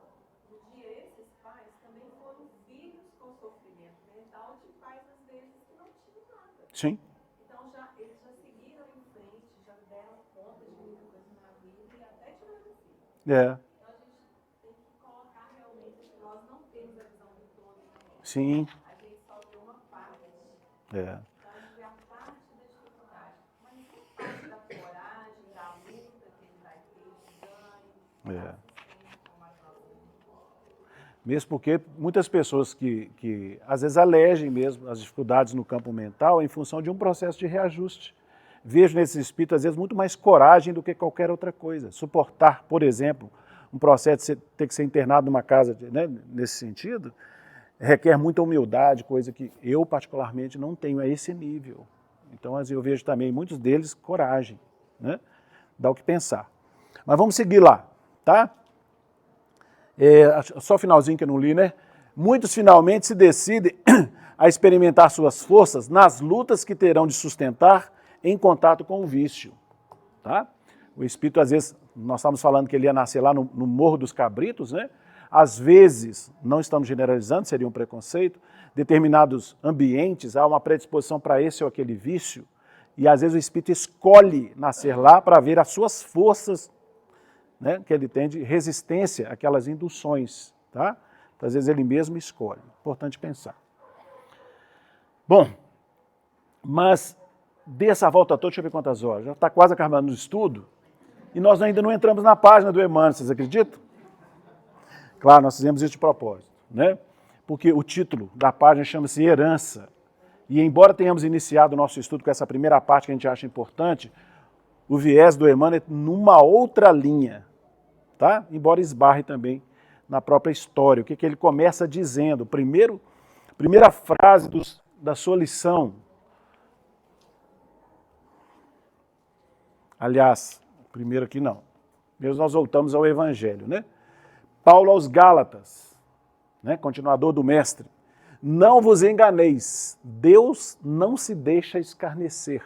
um dia esses pais também foram filhos com sofrimento mental de pais, às vezes, que não tinham nada. Sim. Então, eles já seguiram em frente, já deram conta de muita coisa na vida e até tiveram filho. É. Então, a gente tem que colocar realmente que nós não temos a visão do todo, né? Sim. A gente só vê uma parte. É. Então, a gente vê a parte da dificuldade, mas não parte da coragem, da luta que ele vai ter, de ganho, É. como as nossas. Mesmo porque muitas pessoas que às vezes alegem mesmo as dificuldades no campo mental em função de um processo de reajuste. Vejo nesse espírito, às vezes, muito mais coragem do que qualquer outra coisa. Suportar, por exemplo, um processo de você ter que ser internado numa casa, né, nesse sentido, requer muita humildade, coisa que eu, particularmente, não tenho a esse nível. Então, eu vejo também, muitos deles, coragem, né? Dá o que pensar. Mas vamos seguir lá, tá? Só o finalzinho que eu não li, né? Muitos finalmente se decidem a experimentar suas forças nas lutas que terão de sustentar em contato com o vício, tá? O espírito, às vezes, nós estávamos falando que ele ia nascer lá no Morro dos Cabritos, né? Às vezes, não estamos generalizando, seria um preconceito, determinados ambientes, há uma predisposição para esse ou aquele vício, e às vezes o espírito escolhe nascer lá para ver as suas forças, né, que ele tem de resistência àquelas induções, tá? Então, às vezes ele mesmo escolhe. Importante pensar. Bom, mas dê essa volta toda, deixa eu ver quantas horas. Já está quase acabando o estudo e nós ainda não entramos na página do Emmanuel, vocês acreditam? Claro, nós fizemos isso de propósito, né? Porque o título da página chama-se Herança. E embora tenhamos iniciado o nosso estudo com essa primeira parte que a gente acha importante, o viés do Emmanuel é numa outra linha, tá? Embora esbarre também na própria história. O que ele começa dizendo? Primeira frase da sua lição. Aliás, primeiro aqui não. Primeiro nós voltamos ao Evangelho, né? Paulo aos Gálatas, né? Continuador do Mestre. Não vos enganeis, Deus não se deixa escarnecer,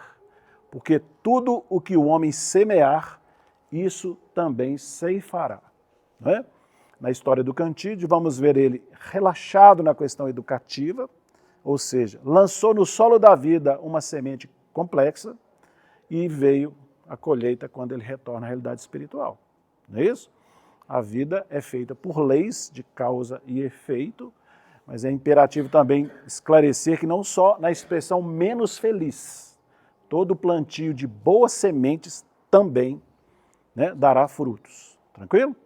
porque tudo o que o homem semear, isso também ceifará. Não é? Na história do Cantídio, vamos ver ele relaxado na questão educativa, ou seja, lançou no solo da vida uma semente complexa e veio a colheita quando ele retorna à realidade espiritual. Não é isso? A vida é feita por leis de causa e efeito, mas é imperativo também esclarecer que não só na expressão menos feliz, todo plantio de boas sementes também, né, dará frutos. Tranquilo?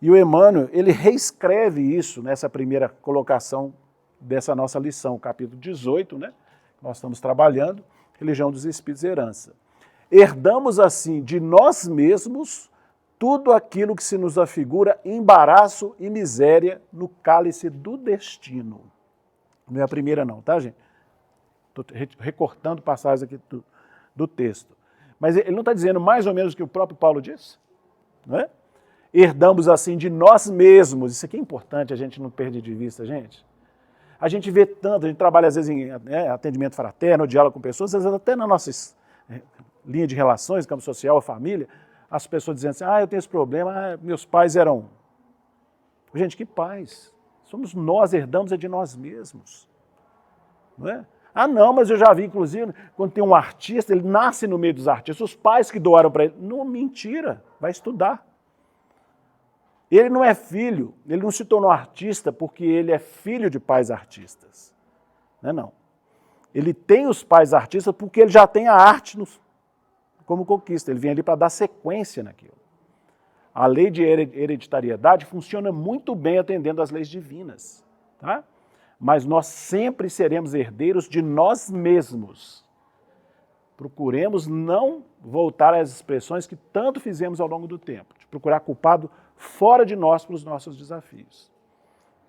E o Emmanuel, ele reescreve isso nessa primeira colocação dessa nossa lição, capítulo 18, né? Nós estamos trabalhando, Religião dos Espíritos e Herança. Herdamos assim de nós mesmos tudo aquilo que se nos afigura embaraço e miséria no cálice do destino. Não é a primeira não, tá, gente? Estou recortando passagens aqui do texto. Mas ele não está dizendo mais ou menos o que o próprio Paulo disse? Não é? Herdamos assim de nós mesmos. Isso aqui é importante, a gente não perder de vista, gente. A gente vê tanto, a gente trabalha às vezes em atendimento fraterno, diálogo com pessoas, às vezes até na nossa linha de relações, campo social, a família, as pessoas dizendo assim, eu tenho esse problema, meus pais eram... Gente, que pais? Somos nós, herdamos é de nós mesmos. Não é? Não, mas eu já vi, inclusive, quando tem um artista, ele nasce no meio dos artistas, os pais que doaram para ele. Não, mentira, vai estudar. Ele não é filho, ele não se tornou artista porque ele é filho de pais artistas. Não. Ele tem os pais artistas porque ele já tem a arte como conquista. Ele vem ali para dar sequência naquilo. A lei de hereditariedade funciona muito bem atendendo às leis divinas. Tá? Mas nós sempre seremos herdeiros de nós mesmos. Procuremos não voltar às expressões que tanto fizemos ao longo do tempo, de procurar culpado fora de nós para os nossos desafios.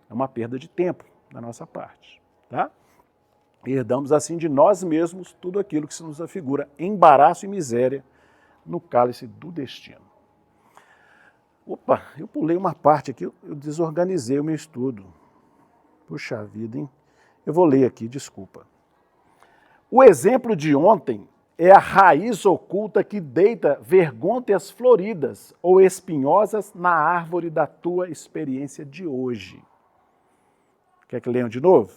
É uma perda de tempo da nossa parte. Tá? Herdamos assim de nós mesmos tudo aquilo que se nos afigura embaraço e miséria no cálice do destino. Opa, eu pulei uma parte aqui, eu desorganizei o meu estudo. Puxa vida, hein? Eu vou ler aqui, desculpa. O exemplo de ontem é a raiz oculta que deita vergônteas floridas ou espinhosas na árvore da tua experiência de hoje. Quer que leiam de novo?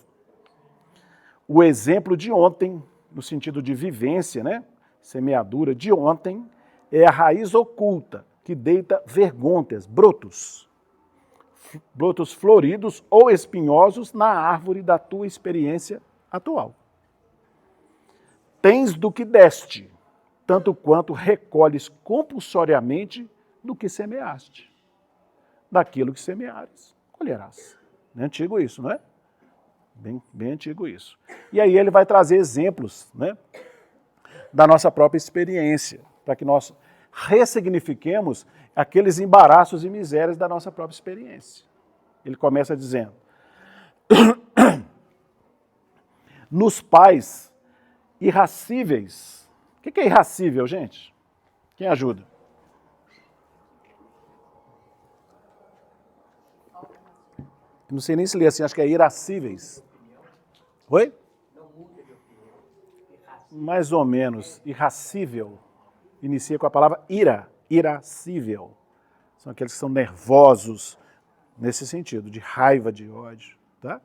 O exemplo de ontem, no sentido de vivência, né? Semeadura de ontem, é a raiz oculta que deita vergônteas, brotos floridos ou espinhosos na árvore da tua experiência atual. Tens do que deste, tanto quanto recolhes compulsoriamente do que semeaste. Daquilo que semeares, colherás. É antigo isso, não é? Bem antigo isso. E aí ele vai trazer exemplos, né, da nossa própria experiência, para que nós ressignifiquemos aqueles embaraços e misérias da nossa própria experiência. Ele começa dizendo: nos pais irracíveis. O que é irracível, gente? Quem ajuda? Não sei nem se lê assim, acho que é irascíveis. Oi? Mais ou menos. Irracível. Inicia com a palavra ira. Irascível. São aqueles que são nervosos, nesse sentido, de raiva, de ódio. Tá?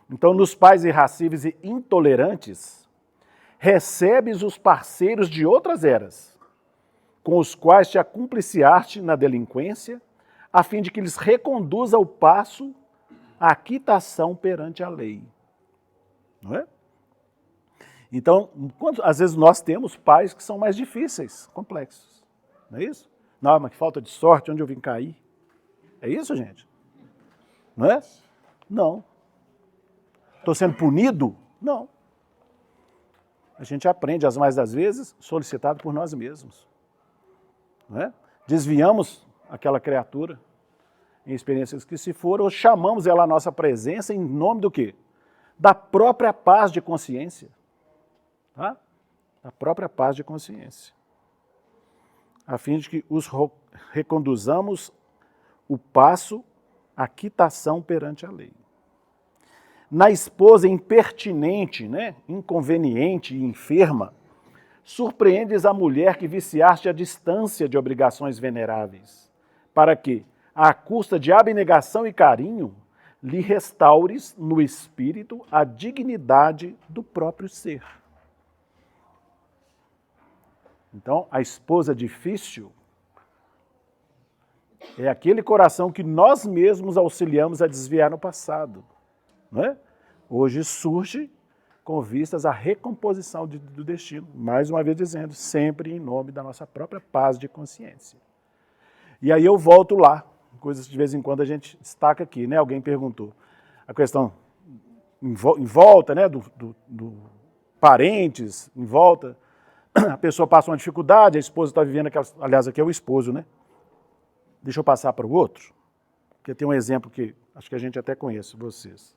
Então, nos pais irracíveis e intolerantes, recebes os parceiros de outras eras, com os quais te acumpliciaste na delinquência, a fim de que lhes reconduza o passo à quitação perante a lei. Não é? Então, às vezes nós temos pais que são mais difíceis, complexos. Não é isso? Não, mas que falta de sorte, onde eu vim cair. É isso, gente? Não é? Não. Estou sendo punido? Não. A gente aprende, as mais das vezes, solicitado por nós mesmos. Não é? Desviamos aquela criatura em experiências que se foram, ou chamamos ela à nossa presença em nome do quê? Da própria paz de consciência. Tá? Da própria paz de consciência. A fim de que os reconduzamos o passo à quitação perante a lei. Na esposa impertinente, né, inconveniente e enferma, surpreendes a mulher que viciaste à distância de obrigações veneráveis, para que, à custa de abnegação e carinho, lhe restaures no espírito a dignidade do próprio ser. Então, a esposa difícil é aquele coração que nós mesmos auxiliamos a desviar no passado. Não é? Hoje surge com vistas à recomposição do destino. Mais uma vez dizendo, sempre em nome da nossa própria paz de consciência. E aí eu volto lá, coisas que de vez em quando a gente destaca aqui, né? Alguém perguntou. A questão em volta, né? do parentes, em volta. A pessoa passa uma dificuldade, a esposa está vivendo aquela... Aliás, aqui é o esposo, né? Deixa eu passar para o outro, porque tem um exemplo que acho que a gente até conhece, vocês.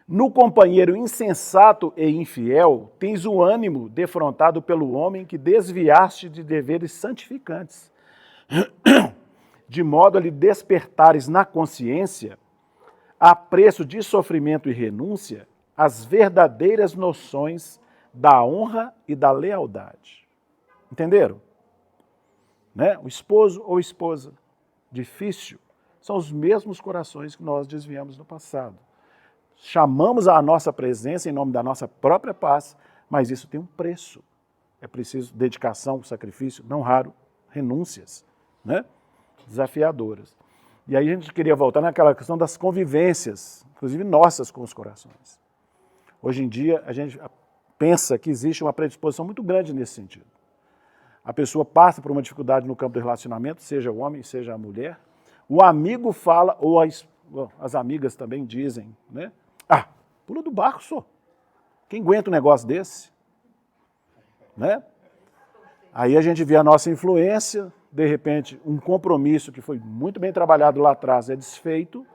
No companheiro insensato e infiel, tens o ânimo defrontado pelo homem que desviaste de deveres santificantes, de modo a lhe despertares na consciência, a preço de sofrimento e renúncia, as verdadeiras noções da honra e da lealdade. Entenderam? Né? O esposo ou esposa difícil são os mesmos corações que nós desviamos no passado. Chamamos a nossa presença em nome da nossa própria paz, mas isso tem um preço. É preciso dedicação, sacrifício, não raro, renúncias, né? Desafiadoras. E aí a gente queria voltar naquela questão das convivências, inclusive nossas com os corações. Hoje em dia a gente pensa que existe uma predisposição muito grande nesse sentido. A pessoa passa por uma dificuldade no campo do relacionamento, seja o homem, seja a mulher. O amigo fala, ou as amigas também dizem, né? Ah, pula do barco, só. Quem aguenta um negócio desse? Né? Aí a gente vê a nossa influência, de repente um compromisso que foi muito bem trabalhado lá atrás é desfeito,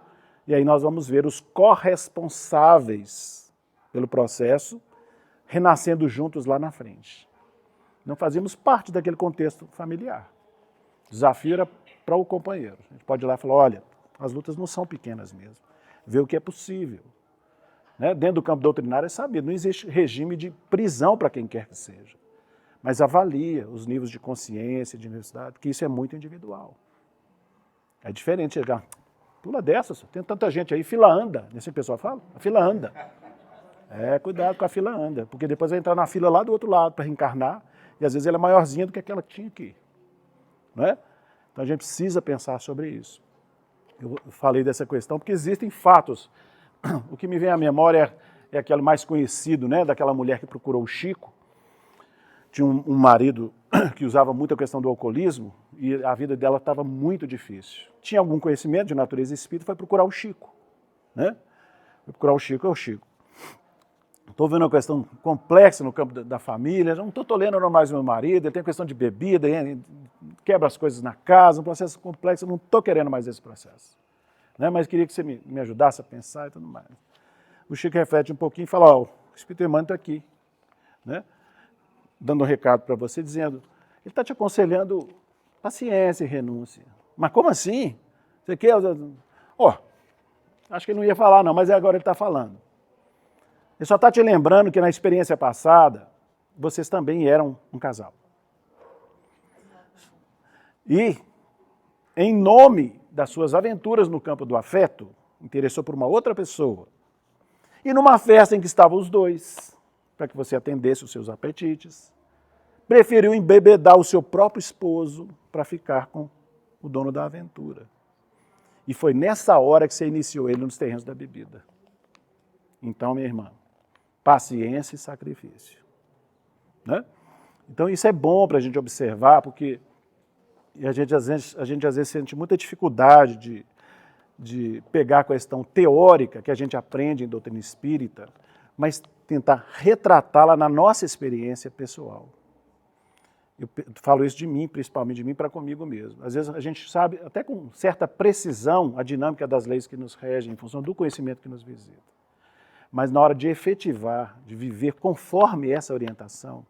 e aí nós vamos ver os corresponsáveis pelo processo renascendo juntos lá na frente. Não fazíamos parte daquele contexto familiar. O desafio era para o companheiro. A gente pode ir lá e falar, olha, as lutas não são pequenas mesmo. Ver o que é possível. Né? Dentro do campo doutrinário é sabido, não existe regime de prisão para quem quer que seja. mas avalia os níveis de consciência, de universidade, porque isso é muito individual. É diferente chegar, pula dessas, tem tanta gente aí, fila anda, assim o pessoal fala, a fila anda. Cuidado com a fila anda, porque depois vai entrar na fila lá do outro lado para reencarnar, e às vezes ela é maiorzinha do que aquela que tinha aqui. Não é? Então a gente precisa pensar sobre isso. Eu falei dessa questão porque existem fatos. O que me vem à memória é aquele mais conhecido, né, daquela mulher que procurou o Chico. Tinha um marido que usava muito a questão do alcoolismo e a vida dela estava muito difícil. Tinha algum conhecimento de natureza espírita, foi procurar o Chico. Né? Foi procurar o Chico, é o Chico. Estou vendo uma questão complexa no campo da família, não estou tolerando mais meu marido, ele tem questão de bebida, quebra as coisas na casa, um processo complexo, eu não estou querendo mais esse processo. Né? Mas queria que você me ajudasse a pensar e tudo mais. O Chico reflete um pouquinho e fala, o Espírito Emmanuel está aqui, né? Dando um recado para você, dizendo, ele está te aconselhando paciência e renúncia. Mas como assim? Você quer? Acho que ele não ia falar não, mas agora ele está falando. Ele só está te lembrando que na experiência passada, vocês também eram um casal. E, em nome das suas aventuras no campo do afeto, interessou por uma outra pessoa. E numa festa em que estavam os dois, para que você atendesse os seus apetites, preferiu embebedar o seu próprio esposo para ficar com o dono da aventura. E foi nessa hora que você iniciou ele nos terrenos da bebida. Então, minha irmã, paciência e sacrifício. Né? Então isso é bom para a gente observar, porque a gente às vezes sente muita dificuldade de pegar a questão teórica que a gente aprende em doutrina espírita, mas tentar retratá-la na nossa experiência pessoal. Eu falo isso de mim, principalmente de mim, para comigo mesmo. Às vezes a gente sabe, até com certa precisão, a dinâmica das leis que nos regem, em função do conhecimento que nos visita. Mas na hora de efetivar, de viver conforme essa orientação,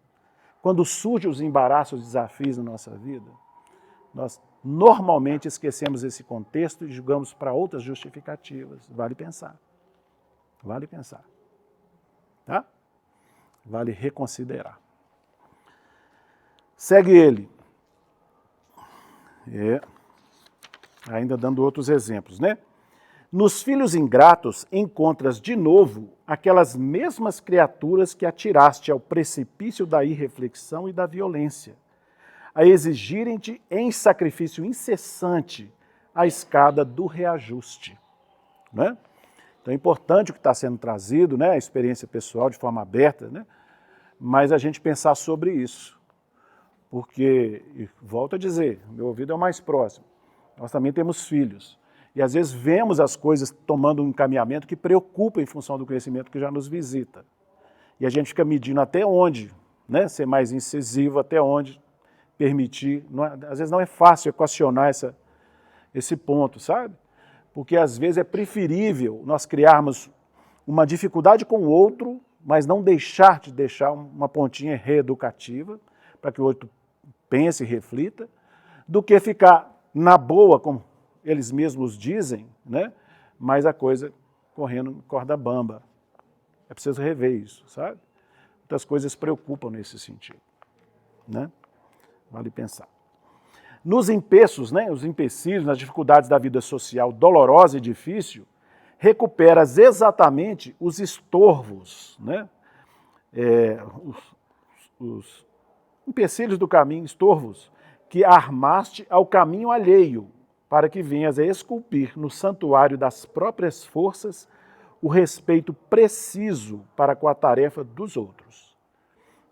quando surgem os embaraços, os desafios na nossa vida, nós normalmente esquecemos esse contexto e jogamos para outras justificativas. Vale pensar. Vale pensar. Tá? Vale reconsiderar. Segue ele. Ainda dando outros exemplos, né? Nos filhos ingratos encontras de novo aquelas mesmas criaturas que atiraste ao precipício da irreflexão e da violência, a exigirem-te em sacrifício incessante a escada do reajuste. Né? Então é importante o que está sendo trazido, né? A experiência pessoal de forma aberta, né? Mas a gente pensar sobre isso. Porque, e volto a dizer, meu ouvido é o mais próximo, nós também temos filhos. E às vezes vemos as coisas tomando um encaminhamento que preocupa em função do conhecimento que já nos visita. E a gente fica medindo até onde, né, ser mais incisivo, até onde permitir. Às vezes não é fácil equacionar esse ponto, sabe? Porque às vezes é preferível nós criarmos uma dificuldade com o outro, mas não deixar uma pontinha reeducativa, para que o outro pense e reflita, do que ficar na boa, como eles mesmos dizem, né? Mas a coisa correndo corda bamba. É preciso rever isso, sabe? Muitas coisas preocupam nesse sentido, né? Vale pensar. Nos empeços, né? Os empecilhos, nas dificuldades da vida social dolorosa e difícil, recuperas exatamente os estorvos, né? Os empecilhos do caminho, estorvos, que armaste ao caminho alheio, para que venhas a esculpir no santuário das próprias forças o respeito preciso para com a tarefa dos outros.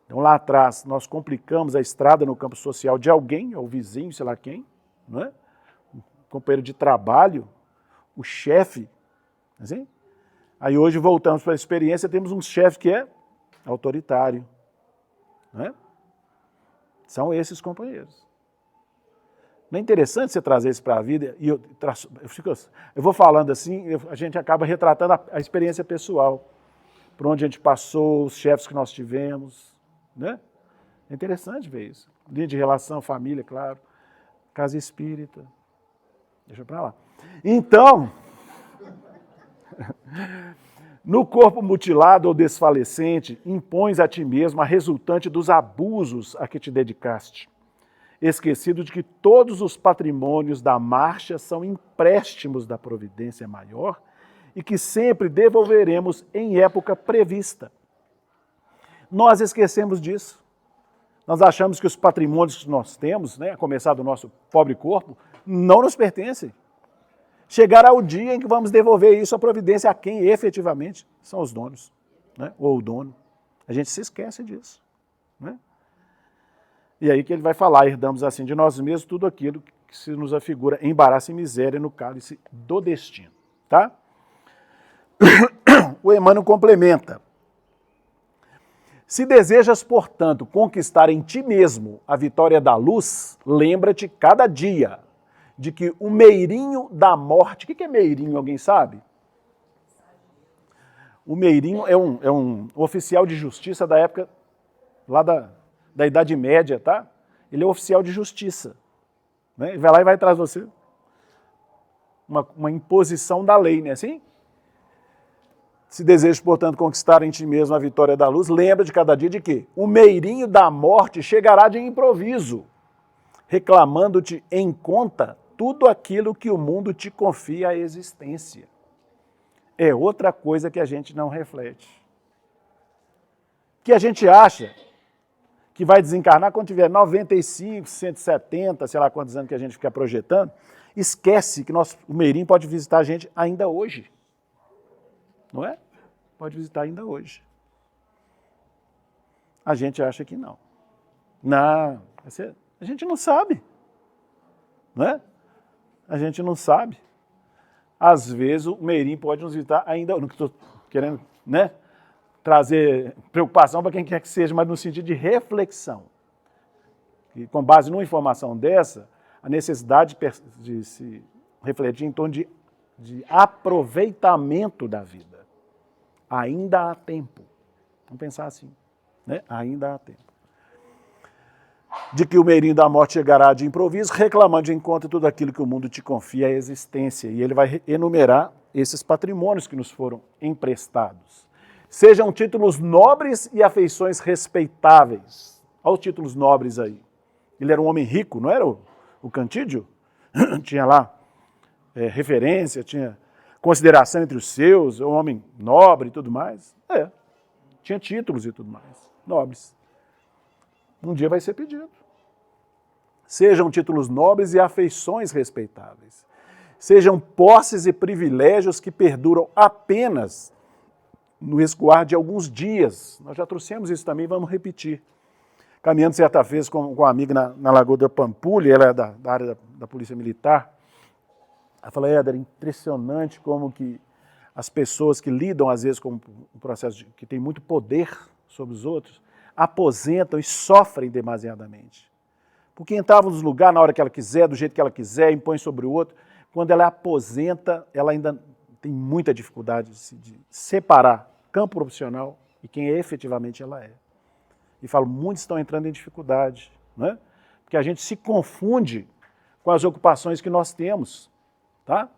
Então lá atrás nós complicamos a estrada no campo social de alguém, ou vizinho, sei lá quem, não é? Um companheiro de trabalho, o chefe, assim? Aí hoje voltamos para a experiência, temos um chefe que é autoritário, não é? São esses companheiros. Não é interessante você trazer isso para a vida? E eu vou falando assim, a gente acaba retratando a experiência pessoal, por onde a gente passou, os chefes que nós tivemos. Né? É interessante ver isso. Linha de relação, família, claro. Casa espírita. Deixa para lá. Então, No corpo mutilado ou desfalecente, impões a ti mesmo a resultante dos abusos a que te dedicaste, esquecido de que todos os patrimônios da marcha são empréstimos da providência maior e que sempre devolveremos em época prevista. Nós esquecemos disso. Nós achamos que os patrimônios que nós temos, a começar do nosso pobre corpo, não nos pertencem. Chegará o dia em que vamos devolver isso à providência a quem efetivamente são os donos, ou o dono. A gente se esquece disso. E aí que ele vai falar, herdamos assim de nós mesmos tudo aquilo que se nos afigura embaraço e miséria no cálice do destino. Tá? O Emmanuel complementa. Se desejas, portanto, conquistar em ti mesmo a vitória da luz, lembra-te cada dia de que o meirinho da morte... O que é meirinho, alguém sabe? O meirinho é um oficial de justiça da época, lá da Idade Média, tá? Ele é oficial de justiça. Ele vai lá e vai atrás de você uma imposição da lei, não é assim? Se desejas, portanto, conquistar em ti mesmo a vitória da luz, lembra de cada dia de que o meirinho da morte chegará de improviso, reclamando-te em conta tudo aquilo que o mundo te confia à existência. É outra coisa que a gente não reflete. Que a gente acha que vai desencarnar quando tiver 95, 170, sei lá quantos anos que a gente fica projetando, esquece que o meirinho pode visitar a gente ainda hoje. Não é? Pode visitar ainda hoje. A gente acha que não. Não, a gente não sabe. Não é? A gente não sabe. Às vezes o meirinho pode nos visitar ainda, não estou querendo, trazer preocupação para quem quer que seja, mas no sentido de reflexão. E com base numa informação dessa, a necessidade de se refletir em torno de aproveitamento da vida. Ainda há tempo. Vamos pensar assim, Ainda há tempo. De que o meirinho da morte chegará de improviso, reclamando de encontro tudo aquilo que o mundo te confia à existência. E ele vai enumerar esses patrimônios que nos foram emprestados. Sejam títulos nobres e afeições respeitáveis. Olha os títulos nobres aí. Ele era um homem rico, não era o Cantídio? Tinha lá referência, tinha consideração entre os seus, um homem nobre e tudo mais. Tinha títulos e tudo mais, nobres. Um dia vai ser pedido. Sejam títulos nobres e afeições respeitáveis. Sejam posses e privilégios que perduram apenas no escoar de alguns dias. Nós já trouxemos isso também, vamos repetir. Caminhando certa vez com uma amiga na Lagoa da Pampulha, ela é da área da Polícia Militar. Ela falou, Éder, é impressionante como que as pessoas que lidam, às vezes, com um processo que tem muito poder sobre os outros, aposentam e sofrem demasiadamente. Porque entravam nos lugares na hora que ela quiser, do jeito que ela quiser, impõe sobre o outro. Quando ela aposenta, ela ainda tem muita dificuldade de separar campo profissional e quem efetivamente ela é. E falo, muitos estão entrando em dificuldade, porque a gente se confunde com as ocupações que nós temos. Tá?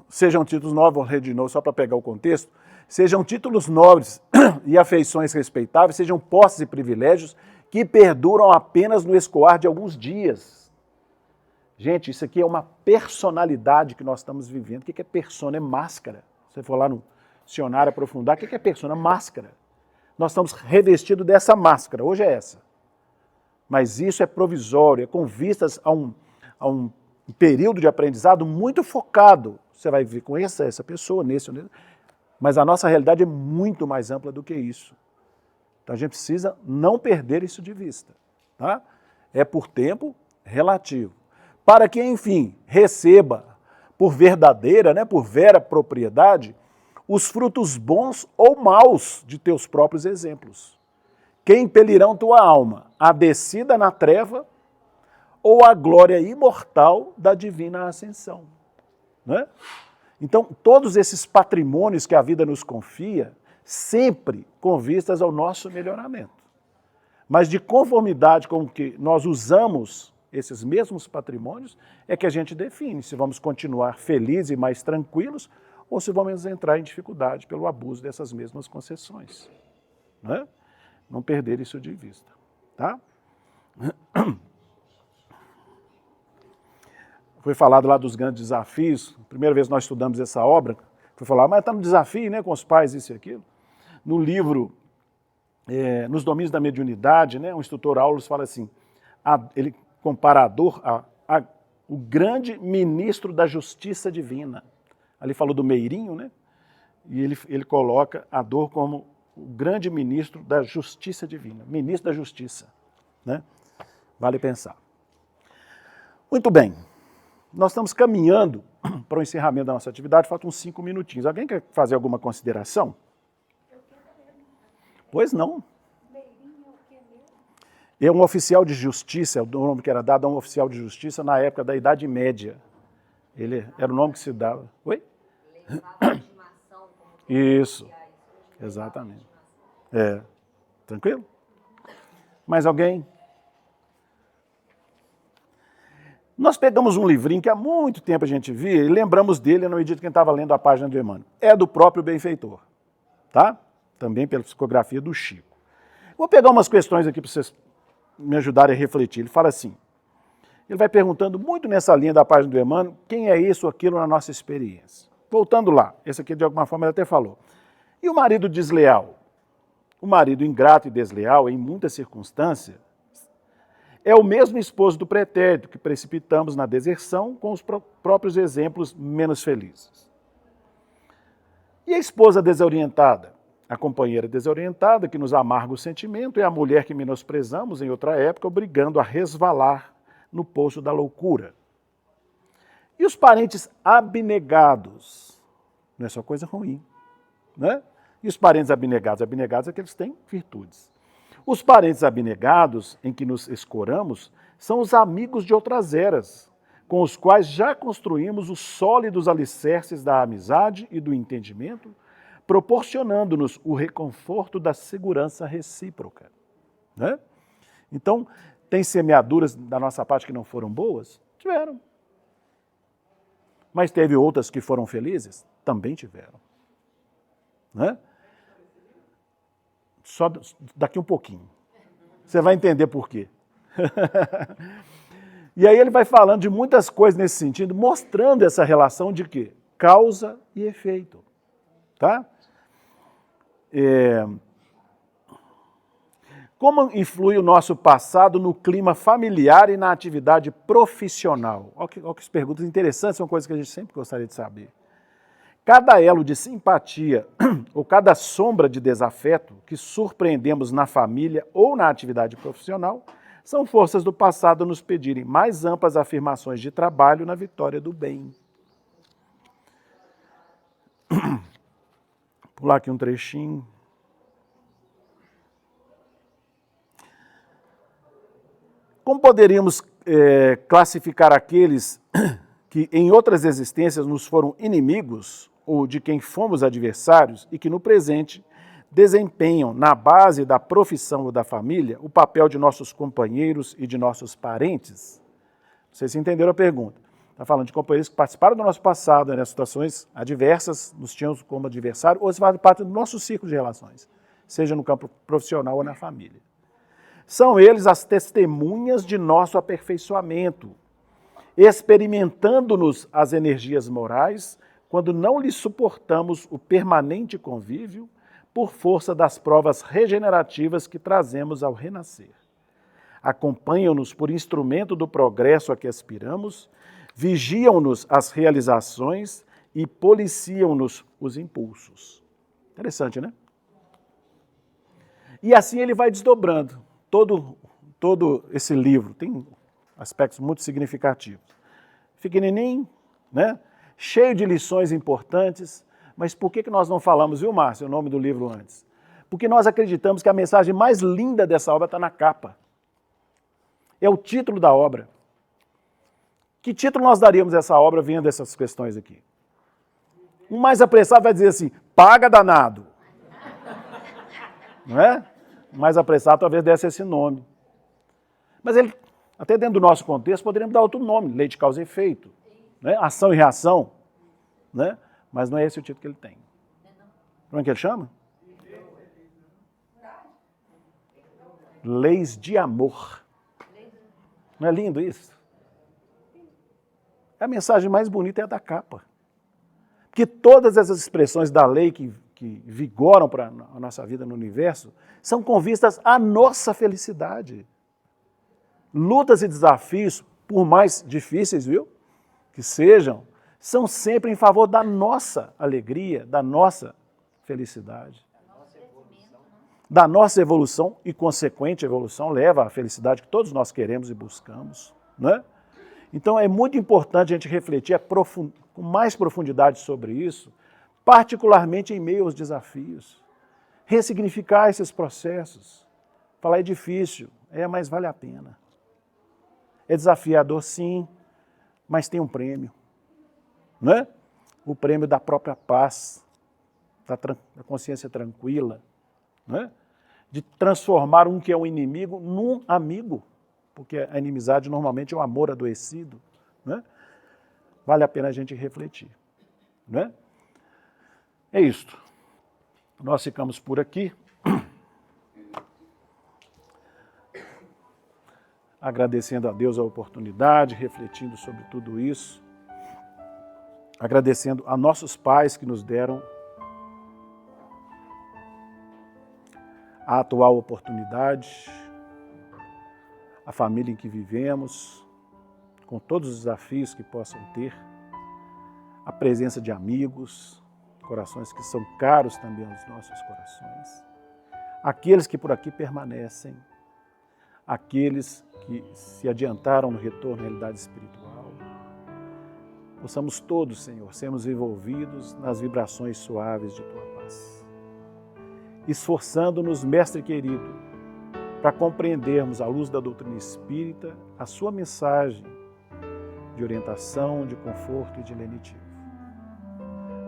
Sejam títulos nobres, vou ler de novo só para pegar o contexto, sejam títulos nobres e afeições respeitáveis, sejam posses e privilégios que perduram apenas no escoar de alguns dias. Gente, isso aqui é uma personalidade que nós estamos vivendo. O que é persona? É máscara. Se você for lá no dicionário aprofundar, o que é persona? Máscara. Nós estamos revestidos dessa máscara, hoje é essa. Mas isso é provisório, é com vistas a um período de aprendizado muito focado. Você vai ver com essa pessoa, nesse ou nesse. Mas a nossa realidade é muito mais ampla do que isso. Então a gente precisa não perder isso de vista. Tá? É por tempo relativo. Para que, enfim, receba por verdadeira, por vera propriedade, os frutos bons ou maus de teus próprios exemplos, que impelirão tua alma à descida na treva ou à glória imortal da divina ascensão. Então, todos esses patrimônios que a vida nos confia, sempre com vistas ao nosso melhoramento. Mas de conformidade com o que nós usamos esses mesmos patrimônios, é que a gente define se vamos continuar felizes e mais tranquilos ou se vamos entrar em dificuldade pelo abuso dessas mesmas concessões. Né? Não perder isso de vista. Tá? Foi falado lá dos grandes desafios. Primeira vez que nós estudamos essa obra, foi falar, mas está no desafio, né, com os pais, isso e aquilo. No livro, Nos Domínios da Mediunidade, né, o instrutor Aulus fala assim, ele compara a dor o grande ministro da justiça divina. Ali falou do Meirinho, né, e ele coloca a dor como o grande ministro da justiça divina, ministro da justiça. Né? Vale pensar. Muito bem, nós estamos caminhando para o encerramento da nossa atividade, faltam uns 5 minutinhos. Alguém quer fazer alguma consideração? Pois não. É um oficial de justiça, é o nome que era dado a um oficial de justiça na época da Idade Média. Ele era o nome que se dava. Oi? Isso, exatamente. Tranquilo? Mais alguém? Nós pegamos um livrinho que há muito tempo a gente via e lembramos dele na medida que a gente estava lendo a página do Emmanuel. É do próprio benfeitor, tá? Também pela psicografia do Chico. Vou pegar umas questões aqui para vocês me ajudarem a refletir. Ele fala assim, ele vai perguntando muito nessa linha da página do Emmanuel, quem é isso ou aquilo na nossa experiência. Voltando lá, esse aqui de alguma forma ele até falou. E o marido desleal? O marido ingrato e desleal, em muitas circunstâncias, é o mesmo esposo do pretérito que precipitamos na deserção com os próprios exemplos menos felizes. E a esposa desorientada? A companheira desorientada que nos amarga o sentimento é a mulher que menosprezamos em outra época, obrigando a resvalar no poço da loucura. E os parentes abnegados? Não é só coisa ruim, né? E os parentes abnegados? Abnegados é que eles têm virtudes. Os parentes abnegados em que nos escoramos são os amigos de outras eras, com os quais já construímos os sólidos alicerces da amizade e do entendimento, proporcionando-nos o reconforto da segurança recíproca. Né? Então, tem semeaduras da nossa parte que não foram boas? Tiveram. Mas teve outras que foram felizes? Também tiveram. Né? Só daqui um pouquinho. Você vai entender por quê. E aí ele vai falando de muitas coisas nesse sentido, mostrando essa relação de quê? Causa e efeito. Tá? Como influi o nosso passado no clima familiar e na atividade profissional? Olha que perguntas interessantes, são coisas que a gente sempre gostaria de saber. Cada elo de simpatia ou cada sombra de desafeto que surpreendemos na família ou na atividade profissional são forças do passado a nos pedirem mais amplas afirmações de trabalho na vitória do bem. Pular aqui um trechinho. Como poderíamos classificar aqueles que em outras existências nos foram inimigos ou de quem fomos adversários e que no presente desempenham na base da profissão ou da família o papel de nossos companheiros e de nossos parentes? Vocês entenderam a pergunta. Está falando de companheiros que participaram do nosso passado, né, situações adversas, nos tínhamos como adversário, ou se fazem parte do nosso ciclo de relações, seja no campo profissional ou na família. São eles as testemunhas de nosso aperfeiçoamento, experimentando-nos as energias morais quando não lhes suportamos o permanente convívio por força das provas regenerativas que trazemos ao renascer. Acompanham-nos por instrumento do progresso a que aspiramos, vigiam-nos as realizações e policiam-nos os impulsos. Interessante, né? E assim ele vai desdobrando. Todo esse livro tem aspectos muito significativos. Pequenininho, né? Cheio de lições importantes, mas por que nós não falamos, viu, Márcio, o nome do livro antes? Porque nós acreditamos que a mensagem mais linda dessa obra está na capa. É o título da obra. Que título nós daríamos a essa obra vendo essas questões aqui? O mais apressado vai dizer assim, paga danado. Não é? O mais apressado talvez desse esse nome. Mas ele Até dentro do nosso contexto, poderíamos dar outro nome, lei de causa e efeito, né? Ação e reação, né? Mas não é esse o título que ele tem. Como é que ele chama? Leis de amor. Não é lindo isso? A mensagem mais bonita é a da capa. Porque todas essas expressões da lei que vigoram para a nossa vida no universo são com vistas à nossa felicidade. Lutas e desafios, por mais difíceis, viu, que sejam, são sempre em favor da nossa alegria, da nossa felicidade. Da nossa evolução e consequente evolução leva à felicidade que todos nós queremos e buscamos, né? Então é muito importante a gente refletir com mais profundidade sobre isso, particularmente em meio aos desafios. Ressignificar esses processos. Falar é difícil, mas vale a pena. É desafiador, sim, mas tem um prêmio, né? O prêmio da própria paz, da consciência tranquila, né? De transformar um que é um inimigo num amigo, porque a inimizade normalmente é o amor adoecido, né? Vale a pena a gente refletir, né? É isto. Nós ficamos por aqui. Agradecendo a Deus a oportunidade, refletindo sobre tudo isso. Agradecendo a nossos pais que nos deram a atual oportunidade, a família em que vivemos, com todos os desafios que possam ter, a presença de amigos, corações que são caros também aos nossos corações, aqueles que por aqui permanecem, aqueles que se adiantaram no retorno à realidade espiritual. Possamos todos, Senhor, sermos envolvidos nas vibrações suaves de Tua paz. Esforçando-nos, Mestre querido, para compreendermos, à luz da doutrina espírita, a Sua mensagem de orientação, de conforto e de lenitivo.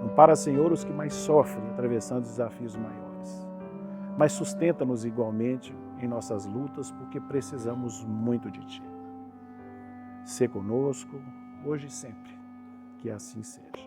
Ampara, Senhor, os que mais sofrem, atravessando desafios maiores. Mas sustenta-nos igualmente em nossas lutas, porque precisamos muito de Ti. Sê conosco, hoje e sempre, que assim seja.